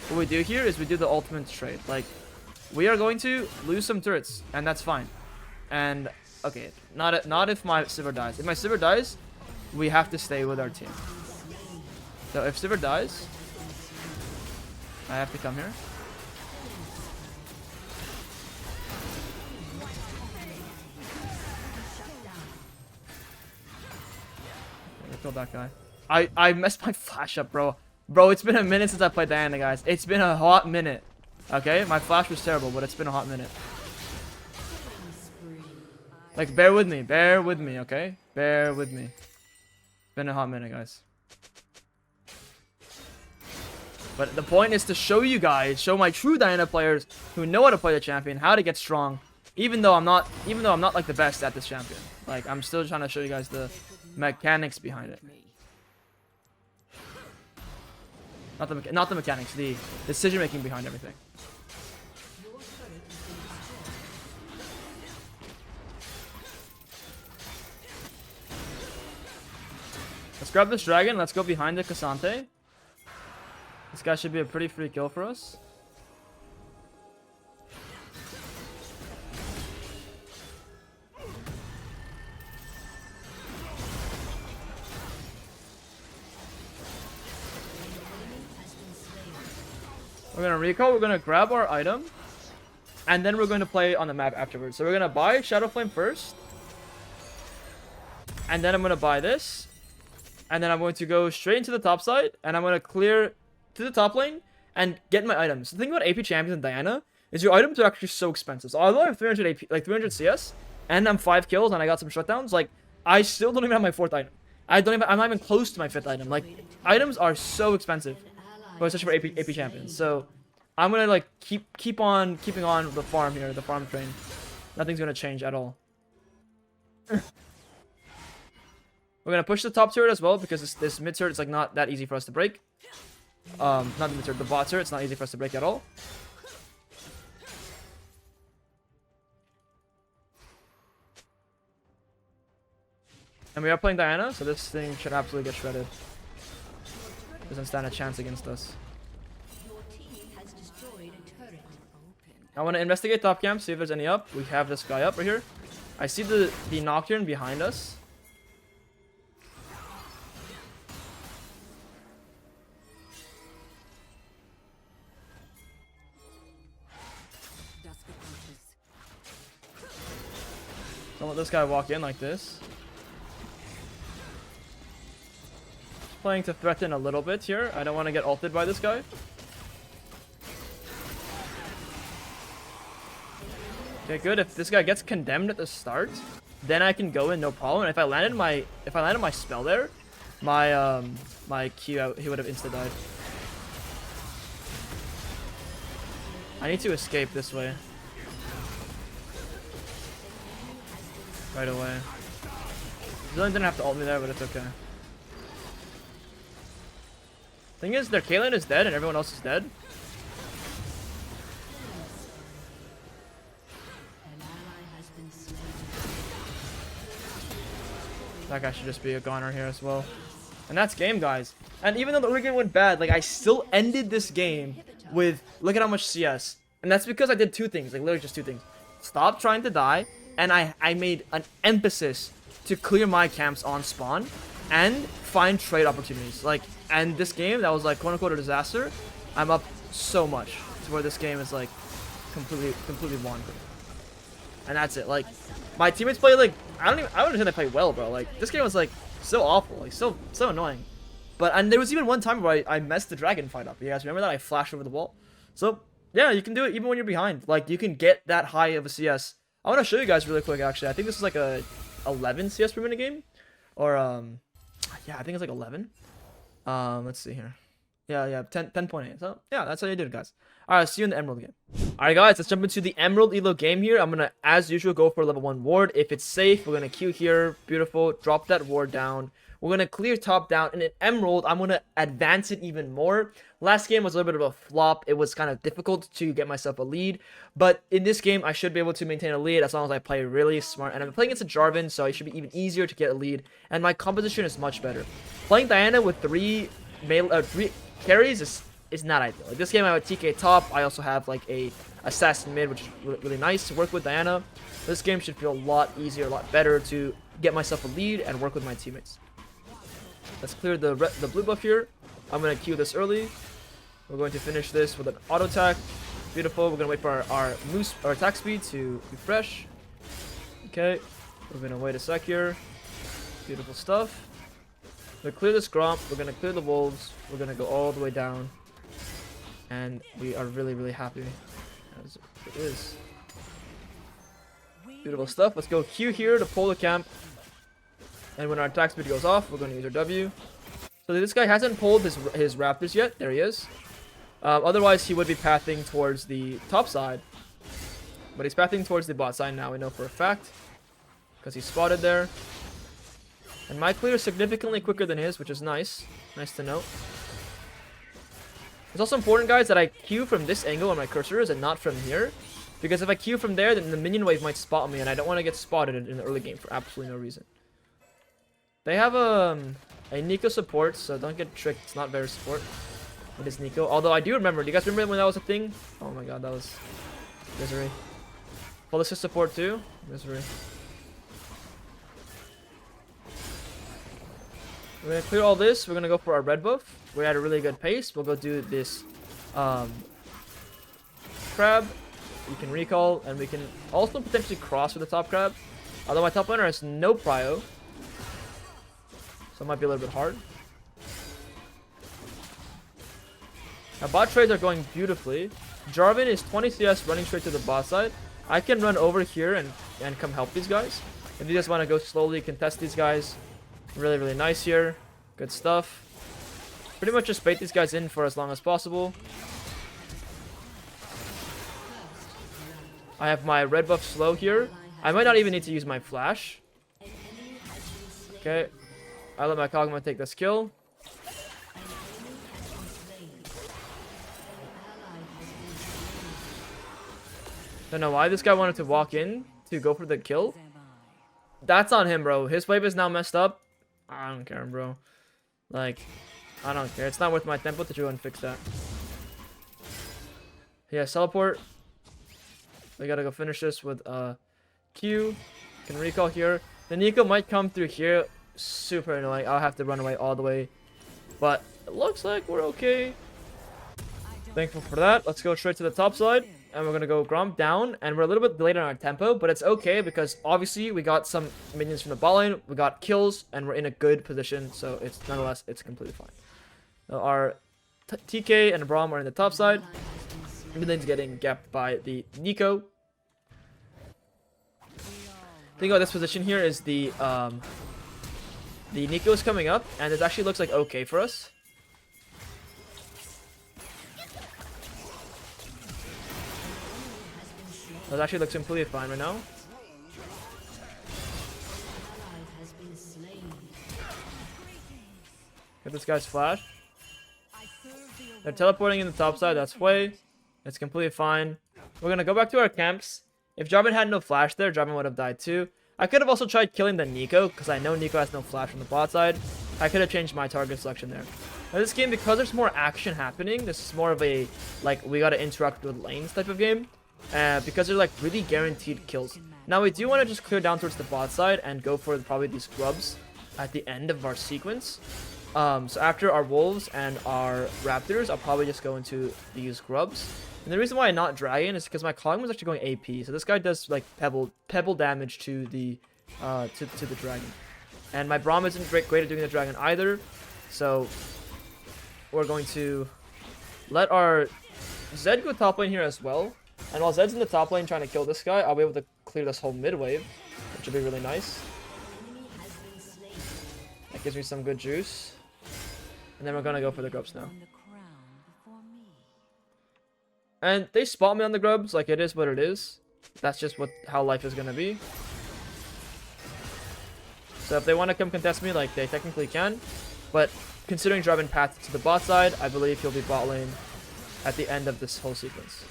what we do here is we do the ultimate trade. Like we are going to lose some turrets, and that's fine. And okay, not if my Sivir dies. If my Sivir dies, we have to stay with our team. So if Sivir dies, I have to come here. Kill that guy. I messed my flash up, bro. Bro, it's been a minute since I played Diana, guys. It's been a hot minute. Okay, my flash was terrible, but it's been a hot minute. Like, bear with me, okay? Bear with me. It's been a hot minute, guys. But the point is to show you guys, show my true Diana players who know how to play the champion, how to get strong. Even though I'm not like the best at this champion. Like, I'm still trying to show you guys the mechanics behind it. Not the mechanics, the decision making behind everything. Let's grab this dragon. Let's go behind the Cassante. This guy should be a pretty free kill for us. We're gonna recall, we're gonna grab our item, and then we're going to play on the map afterwards. So we're gonna buy Shadow Flame first, and then I'm gonna buy this, and then I'm going to go straight into the top side, and I'm gonna clear to the top lane and get my items. The thing about AP champions and Diana is your items are actually so expensive. So although I have 300 AP, like 300 CS, and I'm 5 kills and I got some shutdowns, like I still don't even have my 4th item. I'm not even close to my 5th item. Like items are so expensive. But especially for AP champions. So I'm gonna like keep on keeping on the farm here, the farm train. Nothing's gonna change at all. We're gonna push the top turret as well because this mid turret is like not that easy for us to break. Not the mid turret, the bot turret. It's not easy for us to break at all. And we are playing Diana, so this thing should absolutely get shredded. Doesn't stand a chance against us. I want to investigate top camp, see if there's any up. We have this guy up right here. I see the Nocturne behind us. Don't let this guy walk in like this. Playing to threaten a little bit here. I don't want to get ulted by this guy. Okay, good. If this guy gets condemned at the start, then I can go in no problem. And if I landed my spell there, my my Q, he would have insta died. I need to escape this way. Right away. Zillion didn't have to ult me there, but it's okay. Thing is, their Caitlyn is dead and everyone else is dead. That guy should just be a goner here as well. And that's game, guys. And even though the early game went bad, like, I still ended this game with, look at how much CS. And that's because I did two things, like literally just two things. Stop trying to die, and I made an emphasis to clear my camps on spawn and find trade opportunities. Like, and this game, that was like quote unquote a disaster. I'm up so much to where this game is like completely won. And that's it. Like, my teammates play like, I wouldn't say they play well, bro. Like, this game was like so awful, like so annoying. But, and there was even one time where I messed the dragon fight up. You guys remember that? I flashed over the wall. So yeah, you can do it even when you're behind. Like, you can get that high of a CS. I want to show you guys really quick, actually. I think this is like a 11 CS per minute game. Or, yeah, I think it's like 11. Let's see here. Yeah, 10.8. So, yeah, that's how you do it, guys. Alright, see you in the Emerald game. Alright, guys, let's jump into the Emerald Elo game here. I'm gonna, as usual, go for level 1 ward. If it's safe, we're gonna Q here. Beautiful. Drop that ward down. We're gonna clear top down. And in Emerald, I'm gonna advance it even more. Last game was a little bit of a flop. It was kind of difficult to get myself a lead. But in this game, I should be able to maintain a lead as long as I play really smart. And I'm playing against a Jarvan, so it should be even easier to get a lead. And my composition is much better. Playing Diana with three carries is not ideal. Like, this game I have a TK top. I also have like a assassin mid, which is really nice to work with Diana. This game should feel a lot easier, a lot better to get myself a lead and work with my teammates. Let's clear the blue buff here. I'm going to Q this early. We're going to finish this with an auto attack. Beautiful. We're going to wait for our attack speed to refresh. Okay. We're going to wait a sec here. Beautiful stuff. We're going to clear this Gromp. We're going to clear the wolves. We're going to go all the way down. And we are really happy as it is. Beautiful stuff. Let's go Q here to pull the camp. And when our attack speed goes off, we're going to use our W. So this guy hasn't pulled his Raptors yet. There he is. Otherwise, he would be pathing towards the top side. But he's pathing towards the bot side now, we know for a fact. Because he's spotted there. And my clear is significantly quicker than his, which is nice. Nice to note. It's also important, guys, that I Q from this angle where my cursor is and not from here. Because if I Q from there, then the minion wave might spot me, and I don't want to get spotted in the early game for absolutely no reason. They have a Nico support, so don't get tricked. It's not very support. It is Nico. Although I do remember. Do you guys remember when that was a thing? Oh my god, that was misery. Well, this is support too. Misery. We're gonna clear all this. We're gonna go for our red buff. We're at a really good pace. We'll go do this crab. We can recall, and we can also potentially cross with the top crab. Although my top laner has no prio. So it might be a little bit hard. Now bot trades are going beautifully. Jarvan is 20 CS running straight to the bot side. I can run over here and come help these guys. If you just want to go slowly contest these guys. Really nice here. Good stuff. Pretty much just bait these guys in for as long as possible. I have my red buff slow here. I might not even need to use my flash. Okay. I let my Kog'Maw take this kill. Don't know why this guy wanted to walk in to go for the kill. That's on him, bro. His wave is now messed up. I don't care, bro. Like, I don't care. It's not worth my tempo to go and fix that. Yeah, teleport. We gotta go finish this with Q. Can recall here. The Nico might come through here. Super annoying. I'll have to run away all the way. But it looks like we're okay. Thankful for that. Let's go straight to the top side. And we're going to go Gromp down. And we're a little bit delayed on our tempo. But it's okay because obviously we got some minions from the bot lane. We got kills. And we're in a good position. So it's nonetheless, it's completely fine. So our TK and Braum are in the top side. Mid lane's getting gapped by the Nico. thing about this position here is the Nico is coming up, and it actually looks like okay for us. It actually looks completely fine right now. Get this guy's flash. They're teleporting in the top side, that's way. It's completely fine. We're gonna go back to our camps. If Jarvan had no flash there, Jarvan would have died too. I could have also tried killing the Nico, because I know Nico has no flash from the bot side. I could have changed my target selection there. Now this game, because there's more action happening, this is more of a, like, we gotta interact with lanes type of game. Because they're like really guaranteed kills. Now we do want to just clear down towards the bot side and go for probably these grubs at the end of our sequence. So after our wolves and our raptors, I'll probably just go into these grubs. And the reason why I'm not dragon is because my Kog'Maw is actually going AP. So this guy does like pebble damage to the to the dragon. And my Braum isn't great at doing the dragon either. So we're going to let our Zed go top lane here as well. And while Zed's in the top lane trying to kill this guy, I'll be able to clear this whole mid wave, which will be really nice. That gives me some good juice. And then we're gonna go for the grubs now. And they spot me on the grubs, like it is what it is. That's just how life is gonna be. So if they want to come contest me, like they technically can. But considering Jarvan path to the bot side, I believe he'll be bot lane at the end of this whole sequence.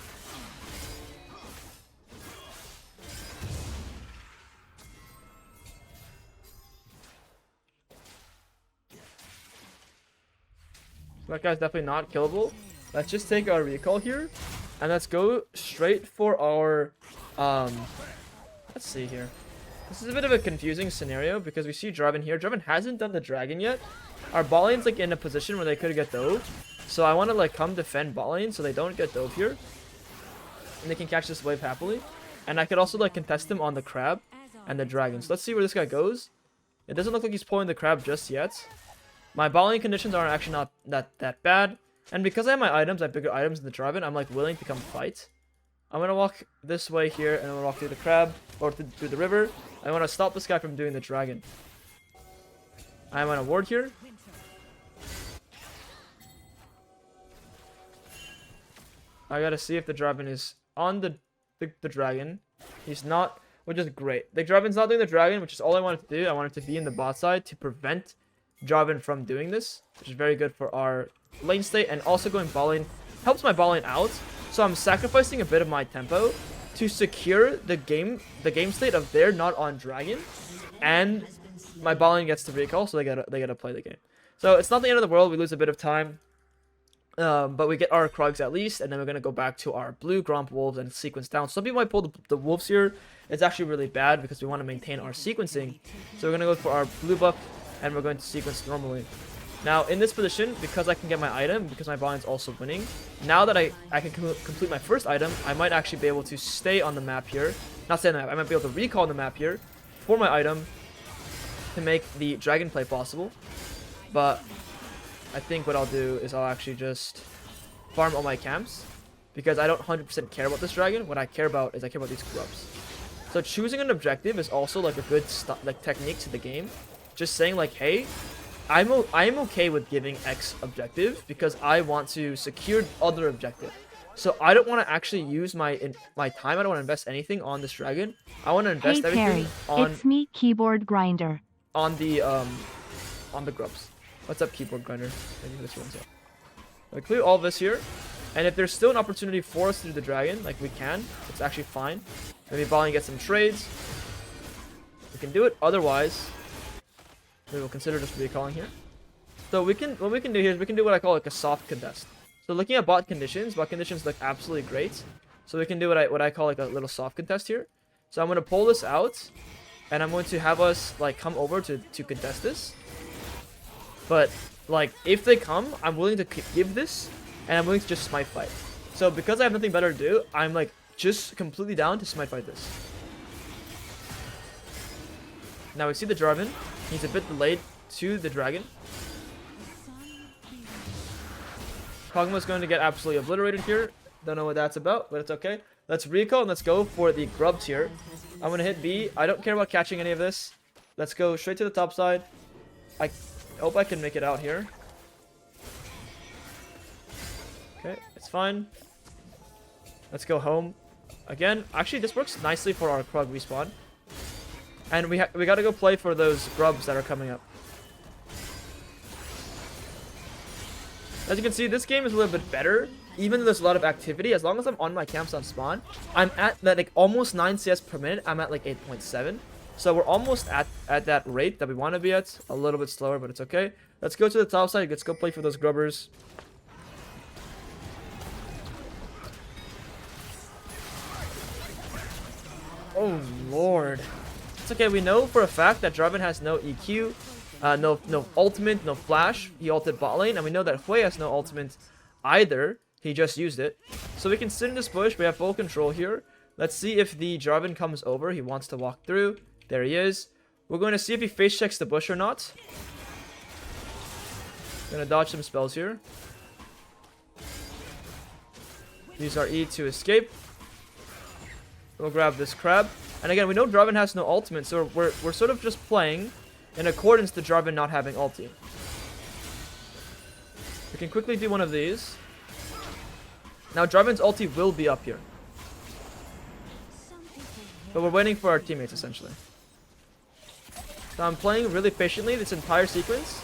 That guy's definitely not killable. Let's just take our recall here. And let's go straight for our... let's see here. This is a bit of a confusing scenario because we see Jarvan here. Jarvan hasn't done the dragon yet. Our bot lane's like in a position where they could get dove. So I want to like come defend bot lane so they don't get dove here. And they can catch this wave happily. And I could also like contest them on the crab and the dragon. So let's see where this guy goes. It doesn't look like he's pulling the crab just yet. My bot lane conditions aren't actually not that bad. And because I have my items, I have bigger items in the Jarvan, I'm like willing to come fight. I'm going to walk this way here and I'm going to walk through the crab or through the river. I want to stop this guy from doing the dragon. I'm on a ward here. I got to see if the Jarvan is on the dragon. He's not, which is great. The Jarvan's not doing the dragon, which is all I wanted to do. I wanted to be in the bot side to prevent Jarvan from doing this, which is very good for our lane state, and also going bot lane helps my bot lane out. So I'm sacrificing a bit of my tempo to secure the game state of they're not on dragon, and my bot lane gets to recall, so they gotta play the game. So it's not the end of the world. We lose a bit of time, but we get our Krogs at least, and then we're gonna go back to our blue Gromp wolves and sequence down. Some people might pull the wolves here. It's actually really bad because we want to maintain our sequencing. So we're gonna go for our blue buff, and we're going to sequence normally. Now, in this position, because I can get my item, because my bot lane's also winning, now that I can complete my first item, I might actually be able to stay on the map here. Not stay on the map, I might be able to recall on the map here for my item to make the dragon play possible. But I think what I'll do is I'll actually just farm all my camps, because I don't 100% care about this dragon. What I care about is I care about these grubs. So choosing an objective is also like a good technique to the game. Just saying like, hey, I'm okay with giving X objective because I want to secure other objective. So I don't want to actually use my time. I don't want to invest anything on this dragon. I want to invest everything on. It's me, keyboard grinder. On the grubs. What's up, keyboard grinder? Maybe this one's up. I clear all this here, and if there's still an opportunity for us to do the dragon, like we can, it's actually fine. Maybe bot lane get some trades. We can do it. Otherwise, we will consider just recalling here. So what we can do here is we can do what I call like a soft contest. So looking at bot conditions look absolutely great. So we can do what I call like a little soft contest here. So I'm gonna pull this out, and I'm going to have us like come over to contest this. But like if they come, I'm willing to give this, and I'm willing to just smite fight. So because I have nothing better to do, I'm like just completely down to smite fight this. Now we see the Jarvan. He's a bit delayed to the dragon. Kog'Maw's going to get absolutely obliterated here. Don't know what that's about, but it's okay. Let's recall and let's go for the grubs here. I'm gonna hit B. I don't care about catching any of this. Let's go straight to the top side. I hope I can make it out here. Okay, it's fine. Let's go home. Again, actually, this works nicely for our Krug respawn. And we gotta go play for those grubs that are coming up. As you can see, this game is a little bit better. Even though there's a lot of activity, as long as I'm on my camps on spawn, I'm at that like almost 9 CS per minute. I'm at like 8.7. So we're almost at that rate that we want to be at. A little bit slower, but it's okay. Let's go to the top side. Let's go play for those grubbers. Oh lord. It's okay, we know for a fact that Jarvan has no EQ, no ultimate, no flash. He ulted bot lane, and we know that Hui has no ultimate either. He just used it. So we can sit in this bush, we have full control here. Let's see if the Jarvan comes over. He wants to walk through. There he is. We're going to see if he face checks the bush or not. Gonna dodge some spells here. Use our E to escape. We'll grab this crab. And again, we know Jarvan has no ultimate, so we're sort of just playing in accordance to Jarvan not having ulti. We can quickly do one of these. Now Jarvan's ulti will be up here. But we're waiting for our teammates, essentially. So I'm playing really patiently this entire sequence.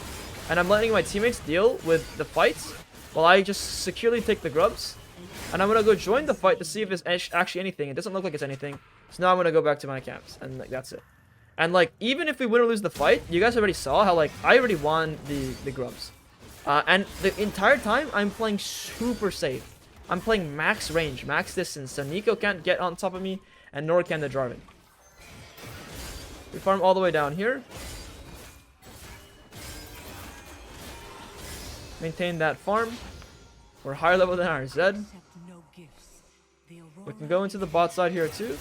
And I'm letting my teammates deal with the fights while I just securely take the grubs. And I'm going to go join the fight to see if there's actually anything. It doesn't look like it's anything. So now I'm going to go back to my camps. And like, that's it. And like, even if we win or lose the fight, you guys already saw how like, I already won the grubs. And the entire time, I'm playing super safe. I'm playing max range, max distance. So Nico can't get on top of me, and nor can the Jarvan. We farm all the way down here. Maintain that farm. We're higher level than our Zed. We can go into the bot side here too.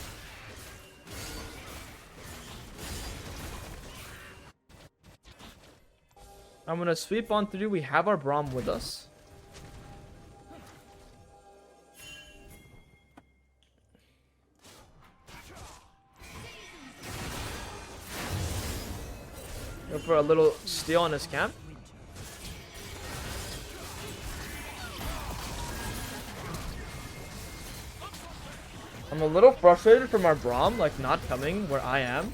I'm gonna sweep on through. We have our Braum with us. Go for a little steal on his camp. I'm a little frustrated from our Braum, like, not coming where I am.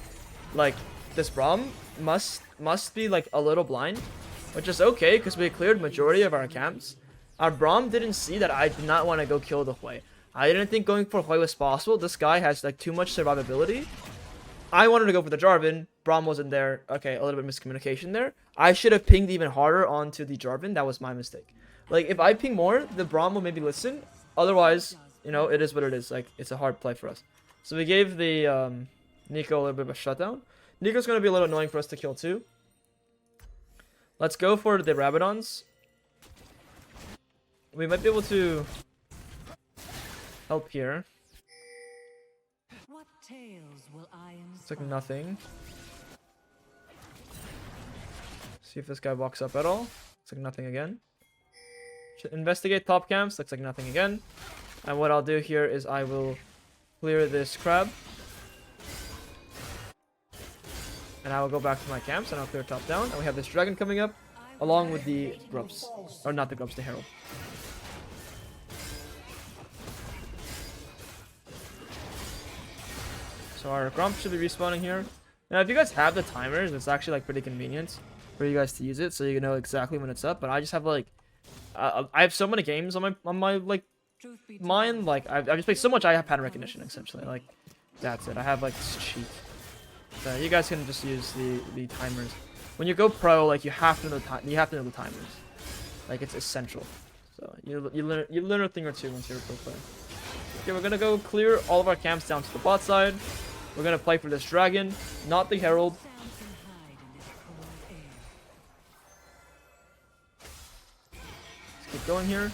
Like, this Braum must be, like, a little blind. Which is okay, because we cleared majority of our camps. Our Braum didn't see that I did not want to go kill the Hui. I didn't think going for Hui was possible. This guy has, like, too much survivability. I wanted to go for the Jarvan. Braum wasn't there. Okay, a little bit of miscommunication there. I should have pinged even harder onto the Jarvan. That was my mistake. Like, if I ping more, the Braum will maybe listen. Otherwise, you know, it is what it is. Like, it's a hard play for us. So we gave the Nico a little bit of a shutdown. Nico's going to be a little annoying for us to kill too. Let's go for the Rabadons. We might be able to help here. What tales will I It's like nothing. See if this guy walks up at all. It's like nothing again. Should investigate top camps. Looks like nothing again. And what I'll do here is I will clear this crab. And I will go back to my camps and I'll clear top down. And we have this dragon coming up along with the grubs. Or not the grubs, the herald. So our grump should be respawning here. Now if you guys have the timers, it's actually like pretty convenient for you guys to use it so you know exactly when it's up. But I just have like I have so many games on my like mind. Like I've just played so much I have pattern recognition essentially. Like that's it. I have like this cheat. So you guys can just use the timers. When you go pro, like you have to know the timers. Like it's essential. So you learn a thing or two once you're a pro player. Okay, we're gonna go clear all of our camps down to the bot side. We're gonna play for this dragon, not the herald. Let's keep going here.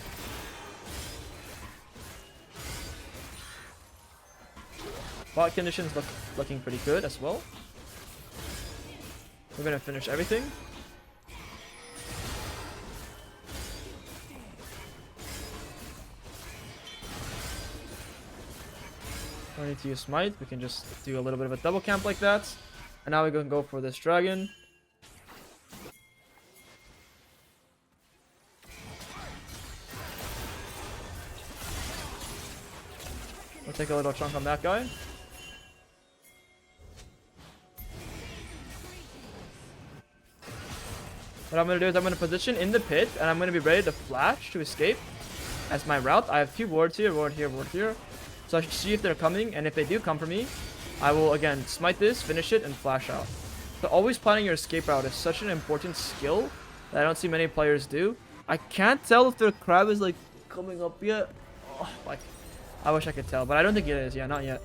Bot conditions looking pretty good as well. We're gonna finish everything. don't need to use smite. We can just do a little bit of a double camp like that. And now we can go for this dragon. We'll take a little chunk on that guy. What I'm going to do is I'm going to position in the pit, and I'm going to be ready to flash to escape as my route. I have 2 wards here, ward here, ward here. So I should see if they're coming, and if they do come for me, I will again smite this, finish it, and flash out. So always planning your escape route is such an important skill that I don't see many players do. I can't tell if their crab is like coming up yet. Oh, like, I wish I could tell, but I don't think it is. Yeah, not yet.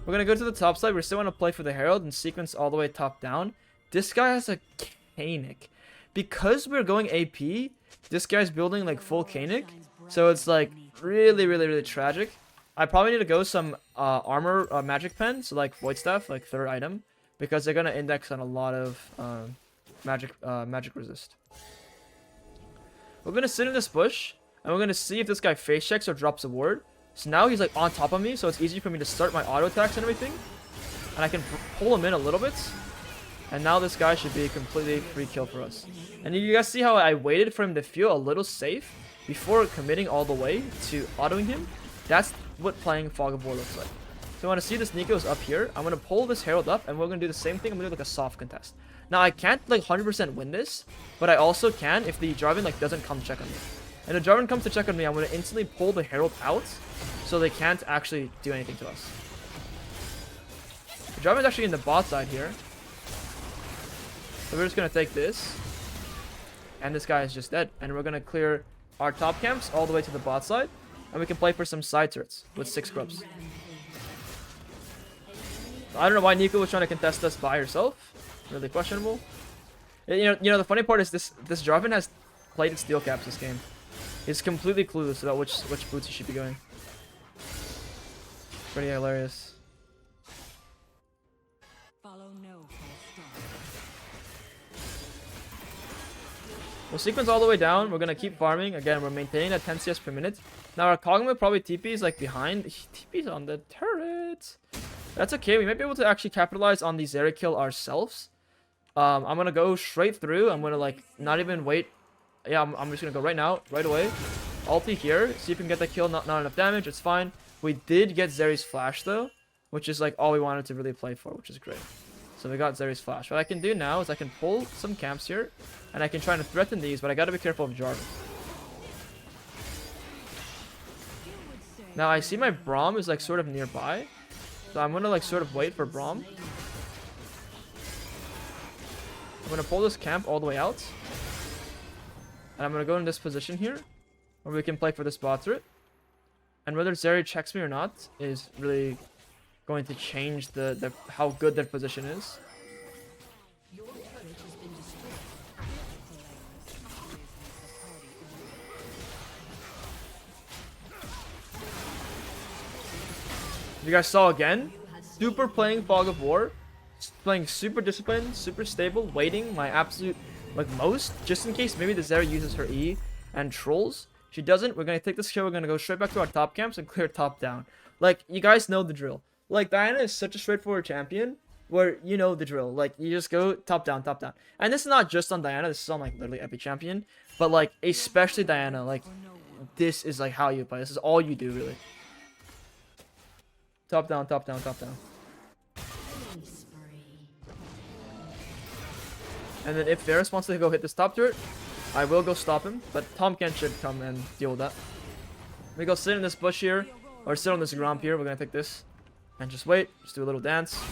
We're going to go to the top side. We still want to play for the Herald and sequence all the way top down. This guy has a Canic. Because we're going AP, this guy's building like full Canic. So it's like really tragic. I probably need to go some armor magic pen. So like Void Staff, like 3rd item. Because they're going to index on a lot of magic resist. We're going to sit in this bush. And we're going to see if this guy face checks or drops a ward. So now he's like on top of me. So it's easy for me to start my auto attacks and everything. And I can pull him in a little bit. And now this guy should be a completely free kill for us. And you guys see how I waited for him to feel a little safe before committing all the way to autoing him? That's what playing Fog of War looks like. So I want to see this Nico's up here. I'm going to pull this Herald up, and we're going to do the same thing. I'm going to do like a soft contest. Now, I can't like 100% win this, but I also can if the Jarvan like doesn't come check on me. And if Jarvan comes to check on me, I'm going to instantly pull the Herald out so they can't actually do anything to us. The Jarvan's actually in the bot side here. So we're just going to take this. And this guy is just dead. And we're going to clear our top camps all the way to the bot side. And we can play for some side turrets with 6 grubs. I don't know why Nico was trying to contest us by herself. Really questionable. You know the funny part is this Jarvan has played steel caps this game. He's completely clueless about which boots he should be going. Pretty hilarious. We'll sequence all the way down. We're gonna keep farming. Again, we're maintaining at 10 CS per minute. Now our Kog'Maw probably TP's like behind. TP's on the turret. That's okay. We might be able to actually capitalize on the Zeri kill ourselves. I'm gonna go straight through. I'm gonna like not even wait. Yeah, I'm just gonna go right now, right away. Ulti here. See if we can get the kill. Not enough damage. It's fine. We did get Zeri's flash though, which is like all we wanted to really play for, which is great. So we got Zeri's flash. What I can do now is I can pull some camps here, and I can try to threaten these, but I gotta be careful of Jarvan. Now I see my Braum is like sort of nearby, so I'm gonna like sort of wait for Braum. I'm gonna pull this camp all the way out, and I'm gonna go in this position here, where we can play for this bot turret. And whether Zeri checks me or not is really going to change the how good their position is. You guys saw again, super playing Fog of War, playing super disciplined, super stable, waiting my absolute like most, just in case maybe the Zeri uses her E and trolls. She doesn't. We're gonna take this kill. We're gonna go straight back to our top camps and clear top down. Like, you guys know the drill. Like, Diana is such a straightforward champion where you know the drill. Like, you just go top down, top down. And this is not just on Diana. This is on like literally every champion. But like, especially Diana. Like, this is like how you play. This is all you do really. Top down, top down, top down. And then if Varus wants to go hit this top turret, I will go stop him. But Tahm Kench should come and deal with that. We go sit in this bush here, or sit on this gromp here. We're gonna take this and just wait. Just do a little dance.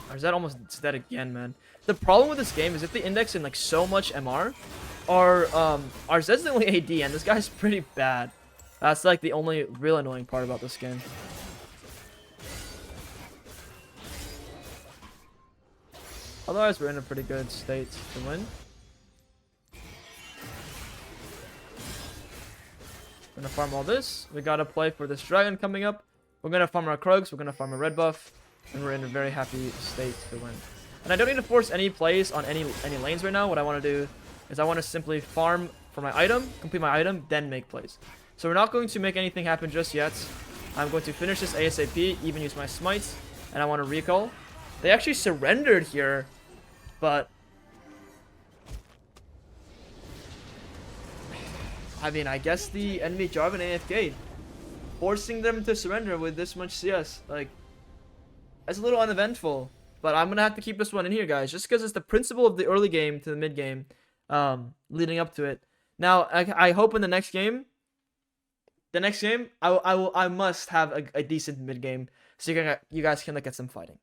Or is that almost dead again, man? The problem with this game is if they index in like so much MR, our Zed's the only AD, and this guy's pretty bad. That's like the only real annoying part about this game. Otherwise, we're in a pretty good state to win. We're gonna farm all this. We gotta play for this dragon coming up. We're gonna farm our Krugs. We're gonna farm a red buff, and we're in a very happy state to win. And I don't need to force any plays on any lanes right now. What I want to do is I want to simply farm for my item, complete my item, then make plays. So we're not going to make anything happen just yet. I'm going to finish this ASAP, even use my smites, and I want to recall. They actually surrendered here, but I mean, I guess the enemy Jarvan AFK, forcing them to surrender with this much CS, like, that's a little uneventful. But I'm gonna have to keep this one in here, guys, just because it's the principle of the early game to the mid game, leading up to it. Now, I hope in the next game, I must have a decent mid game, so you guys can get some fighting.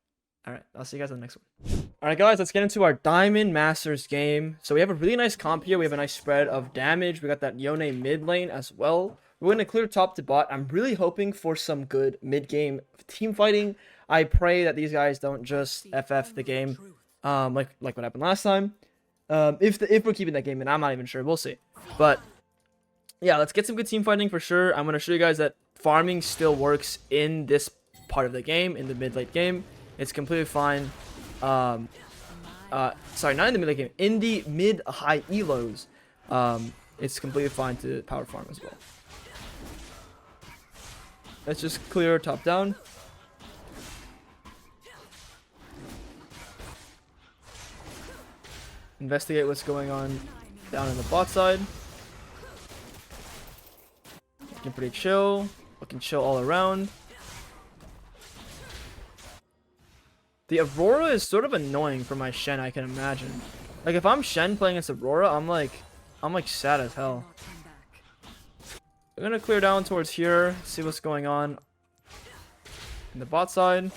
All right, I'll see you guys in the next one. All right, guys, let's get into our Diamond Masters game. So we have a really nice comp here. We have a nice spread of damage. We got that Yone mid lane as well. We're going to clear top to bot. I'm really hoping for some good mid game team fighting. I pray that these guys don't just FF the game, like what happened last time. If we're keeping that game in, I'm not even sure. We'll see. But yeah, let's get some good team fighting for sure. I'm going to show you guys that farming still works in this part of the game, in the mid-late game. It's completely fine. Sorry, not in the mid-late game. In the mid-high elos, it's completely fine to power farm as well. Let's just clear top down. Investigate what's going on down in the bot side. Looking pretty chill. Looking chill all around. The Aurora is sort of annoying for my Shen, I can imagine. Like, if I'm Shen playing against Aurora, I'm like sad as hell. We're gonna clear down towards here, see what's going on in the bot side.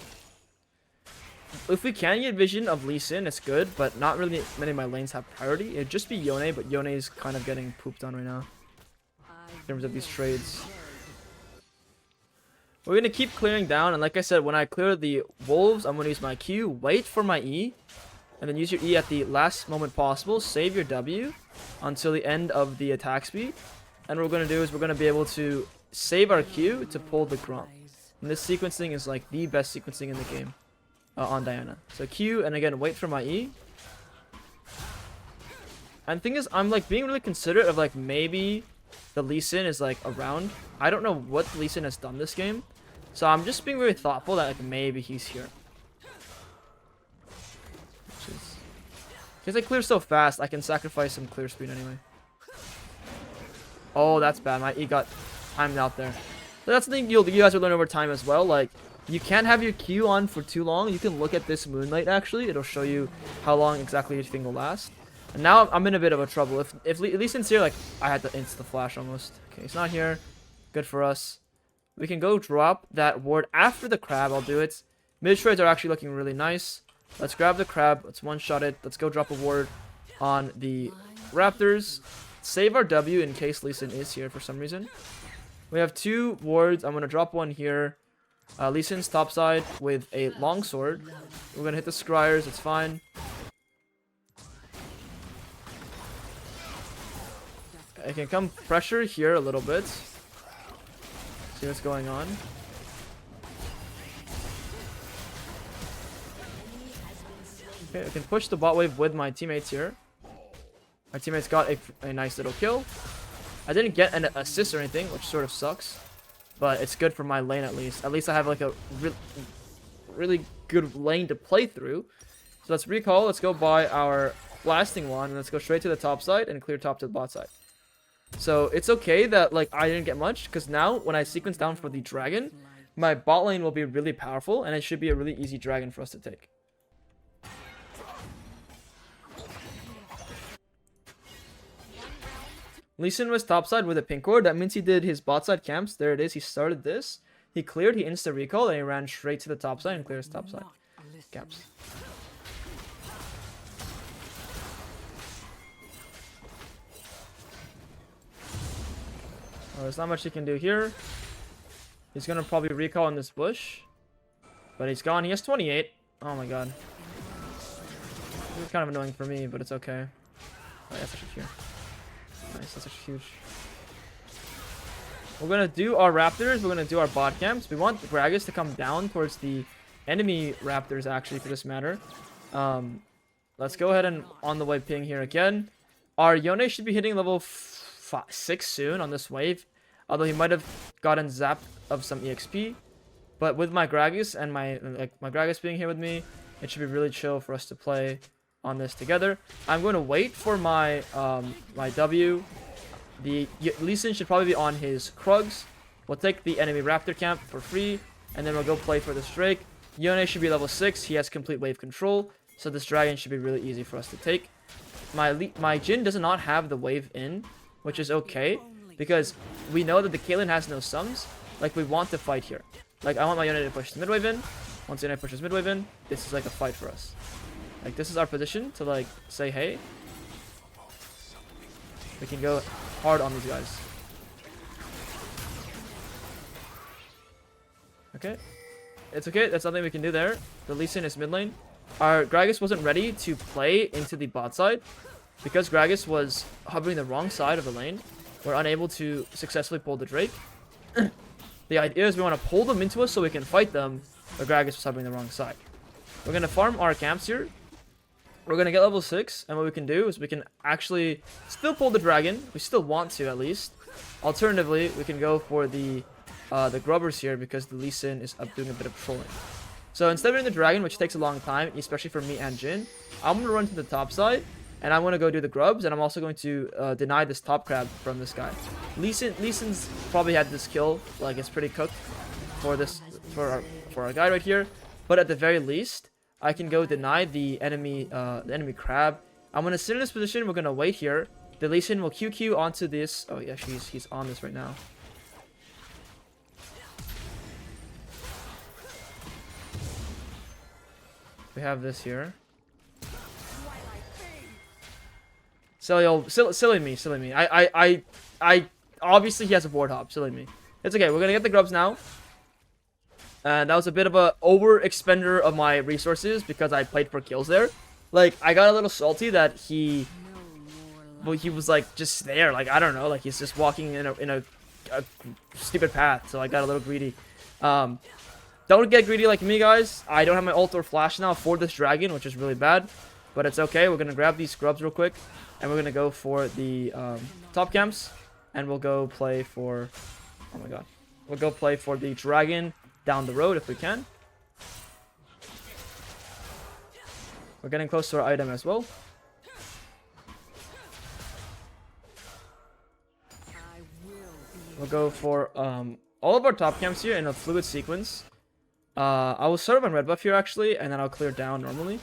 If we can get vision of Lee Sin, it's good, but not really many of my lanes have priority. It'd just be Yone, but Yone is kind of getting pooped on right now in terms of these trades. We're going to keep clearing down, and like I said, when I clear the wolves, I'm going to use my Q, wait for my E, and then use your E at the last moment possible, save your W until the end of the attack speed, and what we're going to do is we're going to be able to save our Q to pull the Grump. And this sequencing is like the best sequencing in the game on Diana. So Q, and again, wait for my E. And the thing is, I'm like being really considerate of like maybe the Lee Sin is like around. I don't know what Lee Sin has done this game, so I'm just being very thoughtful that like maybe he's here. Because I clear so fast, I can sacrifice some clear speed anyway. Oh, that's bad. My E got timed out there. So that's the thing you guys will learn over time as well. Like, you can't have your Q on for too long. You can look at this Moonlight actually. It'll show you how long exactly each thing will last. And now I'm in a bit of a trouble. If Lee Sin's here, like, I had to insta flash almost. Okay, he's not here. Good for us. We can go drop that ward after the crab. I'll do it. Mid trades are actually looking really nice. Let's grab the crab. Let's one-shot it. Let's go drop a ward on the Raptors. Save our W in case Lee Sin is here for some reason. We have 2 wards. I'm going to drop one here. Lee Sin's topside with a longsword. We're going to hit the scryers. It's fine. I can come pressure here a little bit. See what's going on. Okay, I can push the bot wave with my teammates here. My teammates got a nice little kill. I didn't get an assist or anything, which sort of sucks. But it's good for my lane at least. At least I have like a really good lane to play through. So let's recall. Let's go buy our blasting wand. And let's go straight to the top side and clear top to the bot side. So it's okay that like I didn't get much. Because now when I sequence down for the dragon, my bot lane will be really powerful. And it should be a really easy dragon for us to take. Lee Sin was topside with a pink ward. That means he did his bot side camps. There it is. He started this. He cleared. He insta recall and he ran straight to the top side and clears top side camps. Oh, there's not much he can do here. He's gonna probably recall in this bush, but he's gone. He has 28. Oh my god. This is kind of annoying for me, but it's okay. Oh, that's actually here. Nice, that's actually huge. We're gonna do our Raptors. We're gonna do our bot camps. We want Gragas to come down towards the enemy Raptors, actually, for this matter. Let's go ahead and on the way ping here again. Our Yone should be hitting level 6 soon on this wave. Although he might have gotten zapped of some EXP. But with my Gragas and my Gragas being here with me, it should be really chill for us to play on this together. I'm going to wait for my my W. The Lee Sin should probably be on his Krugs. We'll take the enemy Raptor camp for free, and then we'll go play for this Drake. Yone should be level 6. He has complete wave control, so this dragon should be really easy for us to take. My Jhin does not have the wave in, which is okay, because we know that the Caitlyn has no sums. Like, we want to fight here. Like, I want my Yone to push the mid wave in. Once Yone pushes mid wave in, this is like a fight for us. Like, this is our position to, like, say, hey, we can go hard on these guys. Okay. It's okay. That's nothing we can do there. The Lee Sin is mid lane. Our Gragas wasn't ready to play into the bot side. Because Gragas was hovering the wrong side of the lane, we're unable to successfully pull the Drake. The idea is we want to pull them into us so we can fight them, but Gragas was hovering the wrong side. We're going to farm our camps here. We're going to get level 6, and what we can do is we can actually still pull the dragon. We still want to, at least. Alternatively, we can go for the grubbers here because the Lee Sin is up doing a bit of trolling. So instead of doing the dragon, which takes a long time, especially for me and Jhin, I'm going to run to the top side, and I'm going to go do the grubs, and I'm also going to deny this top crab from this guy. Lee Sin's probably had this kill, like it's pretty cooked for this for our guy right here. But at the very least, I can go deny the enemy crab. I'm going to sit in this position. We're going to wait here. The Lee Sin will QQ onto this. Oh yeah, he's on this right now. We have this here. Silly me. I obviously he has a board hop. Silly me. It's okay. We're gonna get the grubs now. And that was a bit of a overexpender of my resources because I played for kills there. Like, I got a little salty that he was like just there. Like, I don't know. Like, he's just walking in a stupid path. So I got a little greedy. Don't get greedy like me, guys. I don't have my ult or flash now for this dragon, which is really bad. But it's okay. We're gonna grab these scrubs real quick. And we're gonna go for the top camps, and we'll go play for. Oh my god, we'll go play for the dragon down the road if we can. We're getting close to our item as well. We'll go for all of our top camps here in a fluid sequence. I will start on red buff here actually, and then I'll clear down normally.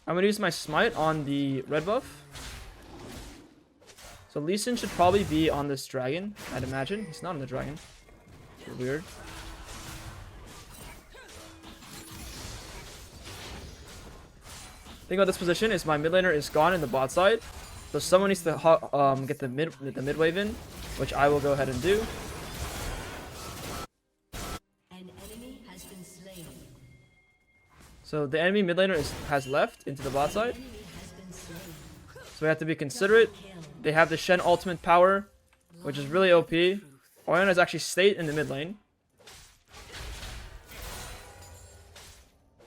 I'm gonna use my smite on the red buff. So Lee Sin should probably be on this dragon, I'd imagine. He's not on the dragon. Weird. Thing about this position is my mid laner is gone in the bot side, so someone needs to get the mid wave in, which I will go ahead and do. So the enemy mid laner has left into the bot side. So we have to be considerate. They have the Shen ultimate power, which is really OP. Orianna has actually stayed in the mid lane.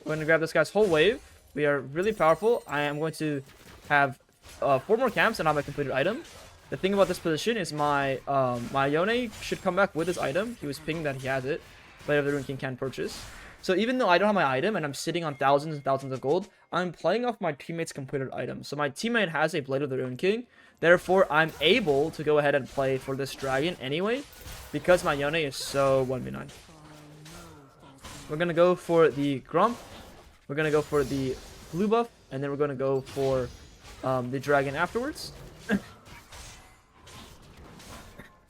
We're going to grab this guy's whole wave. We are really powerful. I am going to have 4 more camps and have my completed item. The thing about this position is my Yone should come back with his item. He was pinging that he has it. Blade of the Ruined King can purchase. So even though I don't have my item and I'm sitting on thousands and thousands of gold, I'm playing off my teammate's completed item. So my teammate has a Blade of the Ruined King. Therefore, I'm able to go ahead and play for this dragon anyway, because my Yone is so 1v9. We're going to go for the Grump. We're going to go for the blue buff. And then we're going to go for the dragon afterwards.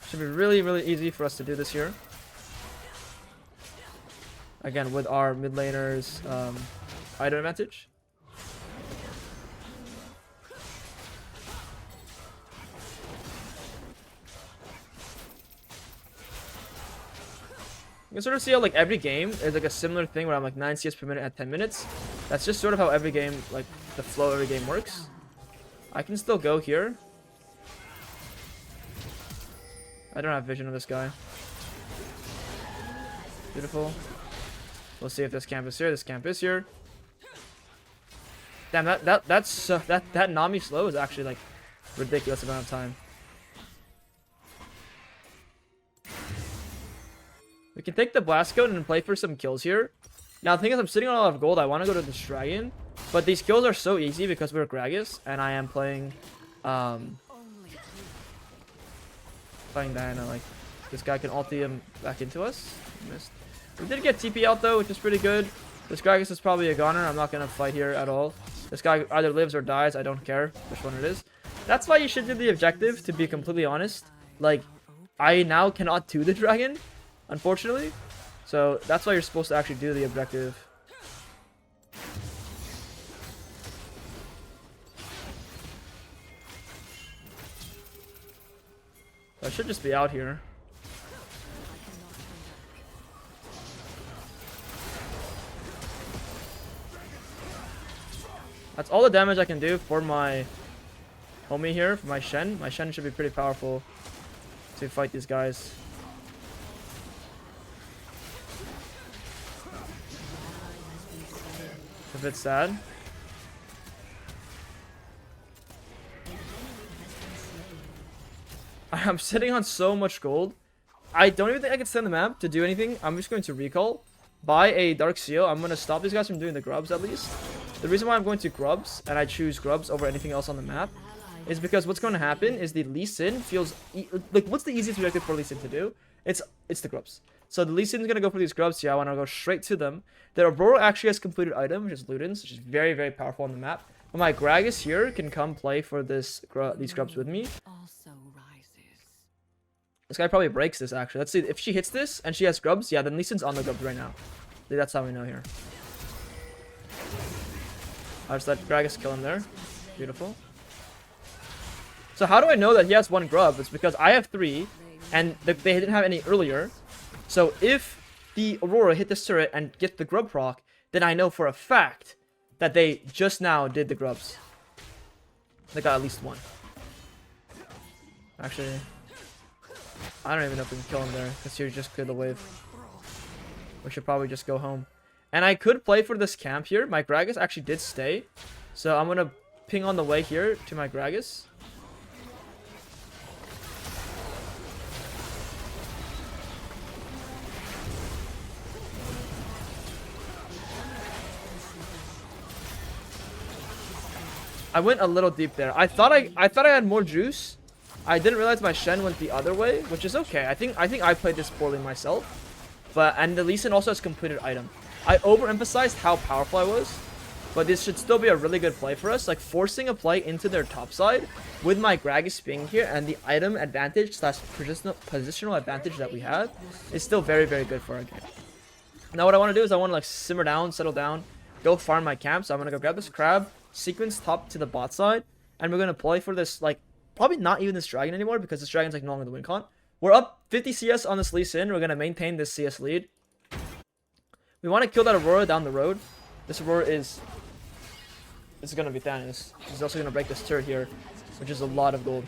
Should be really, really easy for us to do this here. Again, with our mid laner's item advantage. You can sort of see how like every game is like a similar thing where I'm like 9 CS per minute at 10 minutes. That's just sort of how every game, like the flow of every game works. I can still go here. I don't have vision of this guy. Beautiful. We'll see if this camp is here. This camp is here. Damn, that Nami slow is actually like ridiculous amount of time. We can take the Blast Code and play for some kills here. Now the thing is, I'm sitting on a lot of gold. I want to go to this dragon, but these kills are so easy because we're Gragas and I am playing Diana. Like, this guy can ulti him back into us. Missed. We did get TP out though, which is pretty good. This Gragas is probably a goner. I'm not gonna fight here at all. This guy either lives or dies. I don't care which one it is. That's why you should do the objective, to be completely honest. Like, I now cannot do the dragon, unfortunately. So that's why you're supposed to actually do the objective. I should just be out here. That's all the damage I can do for my homie here, for my Shen. My Shen should be pretty powerful to fight these guys. A bit sad. I'm sitting on so much gold. I don't even think I can send the map to do anything. I'm just going to recall, buy a Dark Seal. I'm going to stop these guys from doing the grubs at least. The reason why I'm going to grubs, and I choose grubs over anything else on the map, is because what's going to happen is the Lee Sin feels... like, what's the easiest objective for Lee Sin to do? It's the grubs. So the Lee Sin is going to go for these grubs here. I want to go straight to them. The Aurora actually has completed item, which is Ludens, which is very, very powerful on the map. But my Gragas here can come play for these grubs with me. This guy probably breaks this, actually. Let's see. If she hits this and she has grubs, yeah, then Lee Sin's on the grubs right now. That's how we know here. I just let Gragas kill him there. Beautiful. So how do I know that he has one grub? It's because I have 3, and they didn't have any earlier. So if the Aurora hit this turret and get the grub proc, then I know for a fact that they just now did the grubs. They got at least 1. Actually, I don't even know if we can kill him there, because he just cleared the wave. We should probably just go home. And I could play for this camp here. My Gragas actually did stay. So I'm going to ping on the way here to my Gragas. I went a little deep there. I thought I had more juice. I didn't realize my Shen went the other way, which is okay. I think I played this poorly myself. And the Lee Sin also has completed item. I overemphasized how powerful I was, but this should still be a really good play for us. Like, forcing a play into their top side with my Gragas being here and the item advantage slash positional advantage that we have is still very, very good for our game. Now what I want to do is I want to like simmer down, settle down, go farm my camp. So I'm going to go grab this crab, sequence top to the bot side, and we're going to play for this, like, probably not even this dragon anymore because this dragon's like no longer the win con. We're up 50 CS on this Lee Sin. We're going to maintain this CS lead. We want to kill that Aurora down the road. This Aurora is going to be Thanos. He's also going to break this turret here, which is a lot of gold.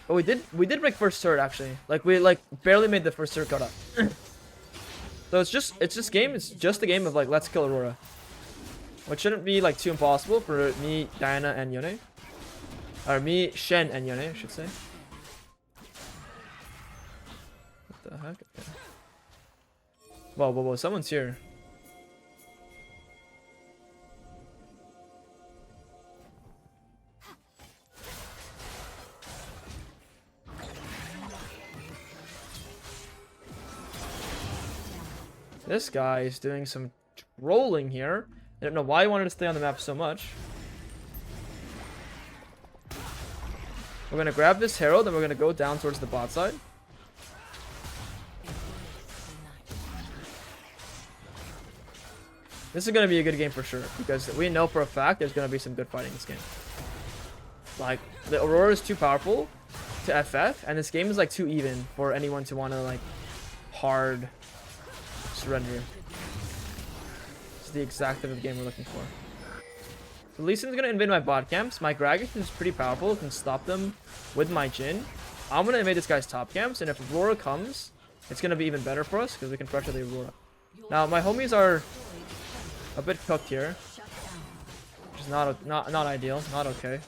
But we did break first turret actually. Like, we like barely made the first turret cut up. So it's just a game of like, let's kill Aurora, which shouldn't be like too impossible for me, Diana, and Yone. Or me, Shen, and Yone, I should say. What the heck? Okay. Whoa, whoa, whoa, someone's here. This guy is doing some trolling here. I don't know why he wanted to stay on the map so much. We're going to grab this Herald and we're going to go down towards the bot side. This is going to be a good game for sure, because we know for a fact there's going to be some good fighting in this game. Like, the Aurora is too powerful to FF, and this game is like too even for anyone to want to like hard surrender. This is the exact type of game we're looking for. So Lee Sin's gonna invade my bot camps. My Gragas is pretty powerful, can stop them with my Jhin. I'm gonna invade this guy's top camps, and if Aurora comes, it's gonna be even better for us because we can pressure the Aurora. Now my homies are A bit cooked here. Which is not ideal. Not okay.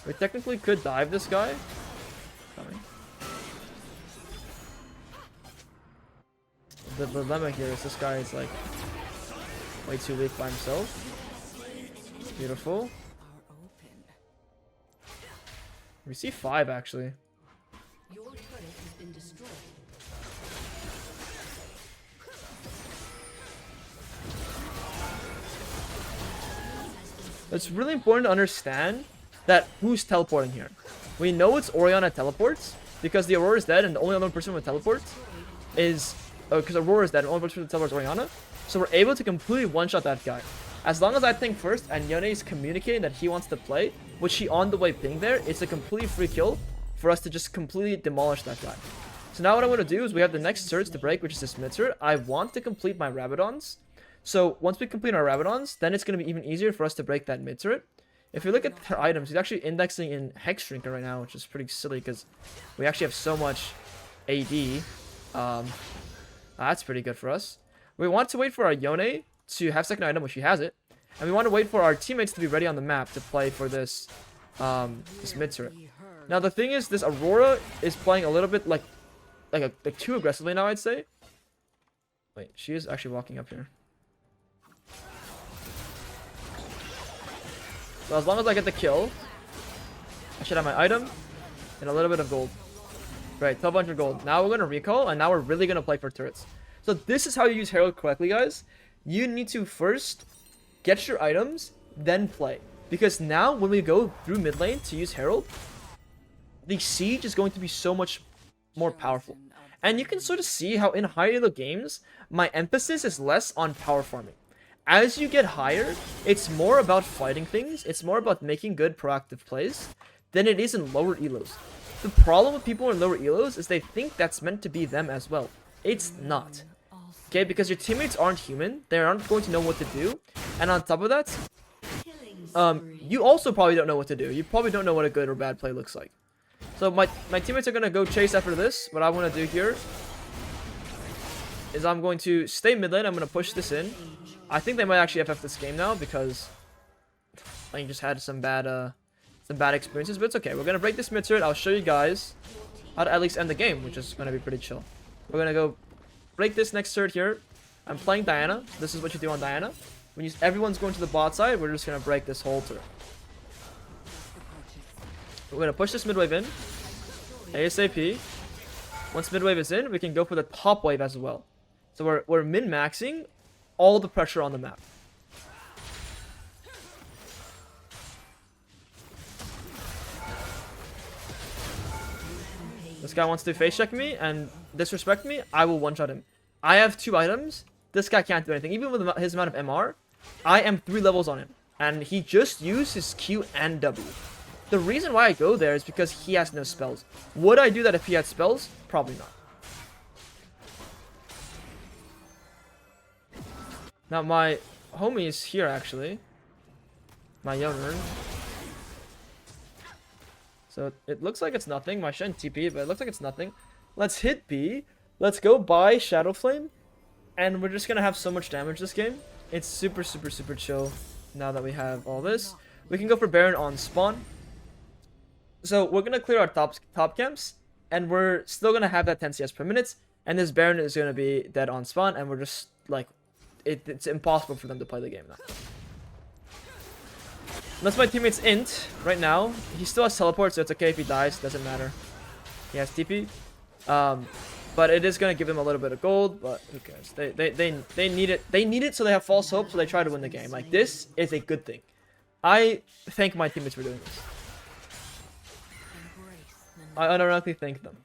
We technically could dive this guy. Coming. The dilemma here is this guy is like way too weak by himself. Beautiful. We see 5 actually. Your turret has been destroyed. It's really important to understand that who's teleporting here. We know it's Orianna teleports because the Aurora is dead and the only other person with teleports is because Aurora is dead and the only person with teleports is Orianna. So we're able to completely one-shot that guy. As long as I think first and Yone is communicating that he wants to play, which he on the way pinged there, it's a completely free kill for us to just completely demolish that guy. So now what I want to do is we have the next surge to break, which is this mid turret. I want to complete my Rabadons. So once we complete our Rabadons, then it's going to be even easier for us to break that mid turret. If you look at her items, he's actually indexing in Hex Shrinker right now, which is pretty silly because we actually have so much AD. That's pretty good for us. We want to wait for our Yone to have second item, which she has it. And we want to wait for our teammates to be ready on the map to play for this this mid turret. Now the thing is, this Aurora is playing a little bit like too aggressively now, I'd say. Wait, she is actually walking up here. So as long as I get the kill, I should have my item and a little bit of gold. Right, 1200 gold. Now we're going to recall, and now we're really going to play for turrets. So this is how you use Herald correctly, guys. You need to first get your items, then play. Because now when we go through mid lane to use Herald, the siege is going to be so much more powerful. And you can sort of see how in high elo games, my emphasis is less on power farming. As you get higher, it's more about fighting things, it's more about making good proactive plays than it is in lower elos. The problem with people in lower elos is they think that's meant to be them as well. It's not. Okay, because your teammates aren't human, they aren't going to know what to do, and on top of that, you also probably don't know what to do. You probably don't know what a good or bad play looks like. So my teammates are going to go chase after this. What I want to do here is I'm going to stay mid lane, I'm going to push this in. I think they might actually FF this game now because I just had some bad experiences, but it's okay. We're gonna break this mid turret. I'll show you guys how to at least end the game, which is gonna be pretty chill. We're gonna go break this next turret here. I'm playing Diana. This is what you do on Diana. When everyone's going to the bot side, we're just gonna break this whole turret. We're gonna push this mid wave in ASAP. Once mid wave is in, we can go for the top wave as well. So we're min maxing all the pressure on the map. This guy wants to face check me and disrespect me. I will one-shot him. I have 2 items. This guy can't do anything. Even with his amount of MR, I am 3 levels on him. And he just used his Q and W. The reason why I go there is because he has no spells. Would I do that if he had spells? Probably not. Now my homie is here actually. My younger. So it looks like it's nothing. My Shen TP, but it looks like it's nothing. Let's hit B. Let's go buy Shadow Flame. And we're just gonna have so much damage this game. It's super, super, super chill now that we have all this. We can go for Baron on spawn. So we're gonna clear our top camps. And we're still gonna have that 10 CS per minute. And this Baron is gonna be dead on spawn. And we're just like... It's impossible for them to play the game now. Unless my teammate's int right now. He still has teleport, so it's okay if he dies. Doesn't matter. He has TP. But it is gonna give them a little bit of gold. But who cares? They need it. They need it, so they have false hope. So they try to win the game. Like this is a good thing. I thank my teammates for doing this. I unironically thank them.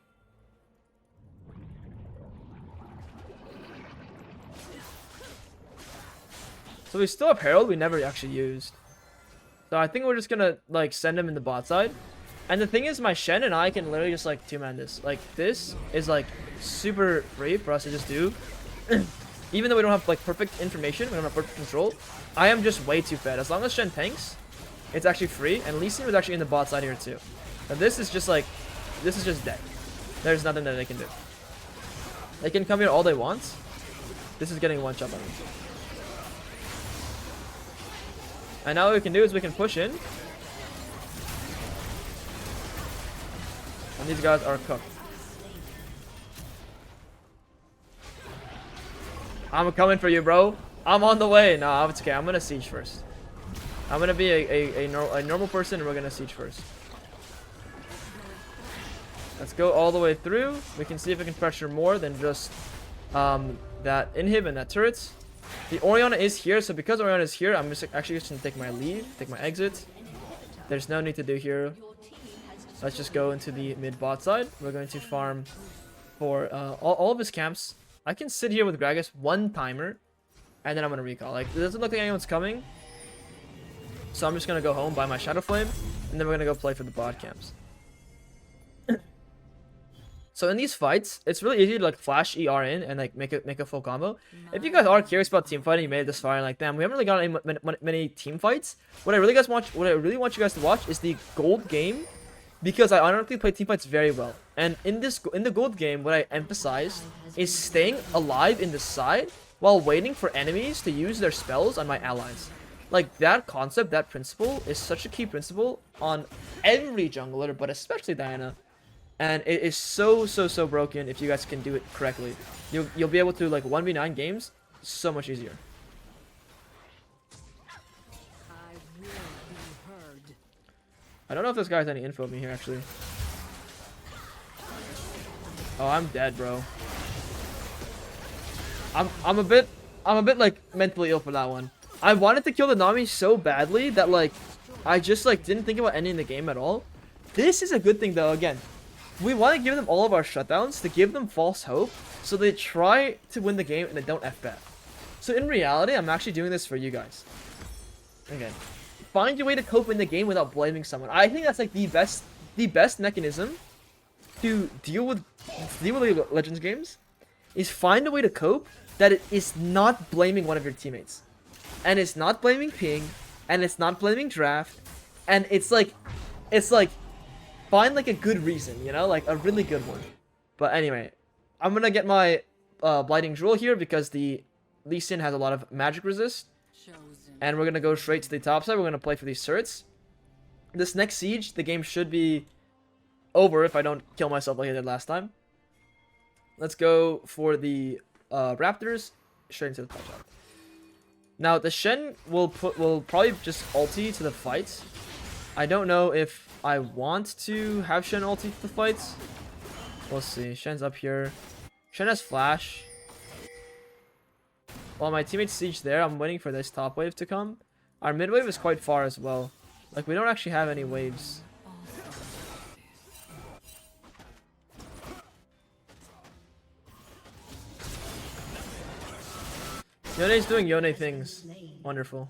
So we still have Herald, we never actually used. So I think we're just gonna like send him in the bot side. And the thing is, my Shen and I can literally just like 2-man this. Like this is like super free for us to just do. Even though we don't have like perfect information, we don't have perfect control. I am just way too fed. As long as Shen tanks, it's actually free. And Lee Sin was actually in the bot side here too. Now this is just like, this is just dead. There's nothing that they can do. They can come here all they want. This is getting one shot by me. And now what we can do is we can push in. And these guys are cooked. I'm coming for you, bro. I'm on the way. Nah, it's okay. I'm gonna siege first. I'm gonna be a normal person, and we're gonna siege first. Let's go all the way through. We can see if we can pressure more than just that inhib and that turrets. The Orianna is here, so because Orianna is here, I'm just actually just gonna take my leave, take my exit. There's no need to do here. Let's just go into the mid bot side. We're going to farm for all of his camps. I can sit here with Gragas one timer, and then I'm gonna recall. Like, it doesn't look like anyone's coming, so I'm just gonna go home, buy my Shadow Flame, and then we're gonna go play for the bot camps. So in these fights, it's really easy to like flash ER in and like make a full combo. If you guys are curious about team fighting, you made it this far and like, damn, we haven't really got many team fights. What I really want you guys to watch is the gold game, because I honestly play team fights very well. And in the gold game, what I emphasized is staying alive in the side while waiting for enemies to use their spells on my allies. Like, that concept, that principle is such a key principle on every jungler, but especially Diana. And it is so broken if you guys can do it correctly. You'll be able to like 1v9 games so much easier. I don't know if this guy has any info of me here actually. Oh, I'm dead, bro. I'm a bit like mentally ill for that one. I wanted to kill the Nami so badly that like I just like didn't think about ending the game at all. This is a good thing though. Again, we want to give them all of our shutdowns to give them false hope, so they try to win the game and they don't F-bet. So in reality, I'm actually doing this for you guys. Again, find your way to cope in the game without blaming someone. I think that's like the best mechanism to deal with League of Legends games, is find a way to cope that it is not blaming one of your teammates, and it's not blaming ping, and it's not blaming draft, and it's like find like a good reason, you know, like a really good one. But anyway, I'm gonna get my blighting jewel here because the Lee Sin has a lot of magic resist, and we're gonna go straight to the top side. We're gonna play for these turrets. This next siege, the game should be over if I don't kill myself like I did last time. Let's go for the Raptors straight into the top side. Now the Shen will probably just ulti to the fights. I don't know if I want to have Shen ulti to the fights. We'll see. Shen's up here. Shen has flash. While my teammates siege there, I'm waiting for this top wave to come. Our mid wave is quite far as well. Like, we don't actually have any waves. Yone's doing Yone things. Wonderful.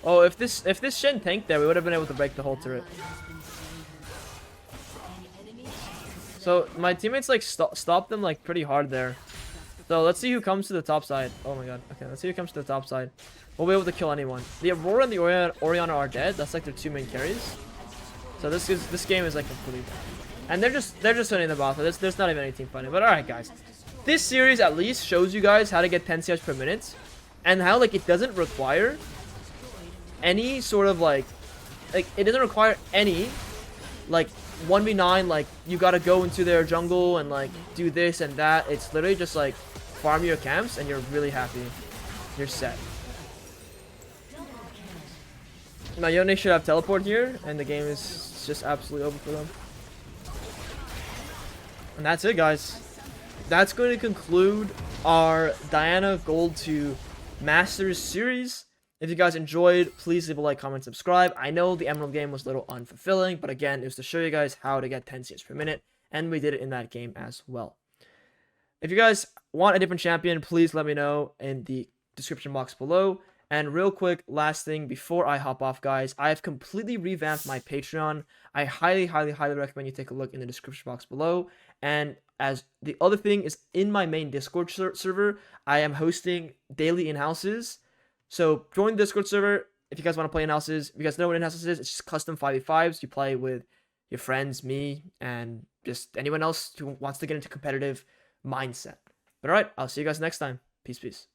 Oh, if this Shen tanked there, we would have been able to break the whole turret. So my teammates like stopped them like pretty hard there. So let's see who comes to the top side. Oh my god. Okay, let's see who comes to the top side. We'll be able to kill anyone. The Aurora and the Orianna are dead. That's like their two main carries. So this game is like complete. And they're just winning the battle. There's not even any team fighting. But alright guys. This series at least shows you guys how to get 10 CS per minute. And how like it doesn't require any sort of like it doesn't require any like 1v9 like you gotta go into their jungle and like do this and that. It's literally just like farm your camps and you're really happy. You're set. Now Yone should have teleport here and the game is just absolutely over for them. And that's it guys. That's going to conclude our Diana Gold to Masters series. If you guys enjoyed, please leave a like, comment, subscribe. I know the Emerald game was a little unfulfilling, but again, it was to show you guys how to get 10 CS per minute, and we did it in that game as well. If you guys want a different champion, please let me know in the description box below. And real quick, last thing before I hop off, guys, I have completely revamped my Patreon. I highly recommend you take a look in the description box below. And as the other thing is, in my main Discord server, I am hosting daily in-houses. So join the Discord server if you guys want to play in-houses. If you guys know what in-houses is, it's just custom 5v5s. You play with your friends, me, and just anyone else who wants to get into competitive mindset. But alright, I'll see you guys next time. Peace, peace.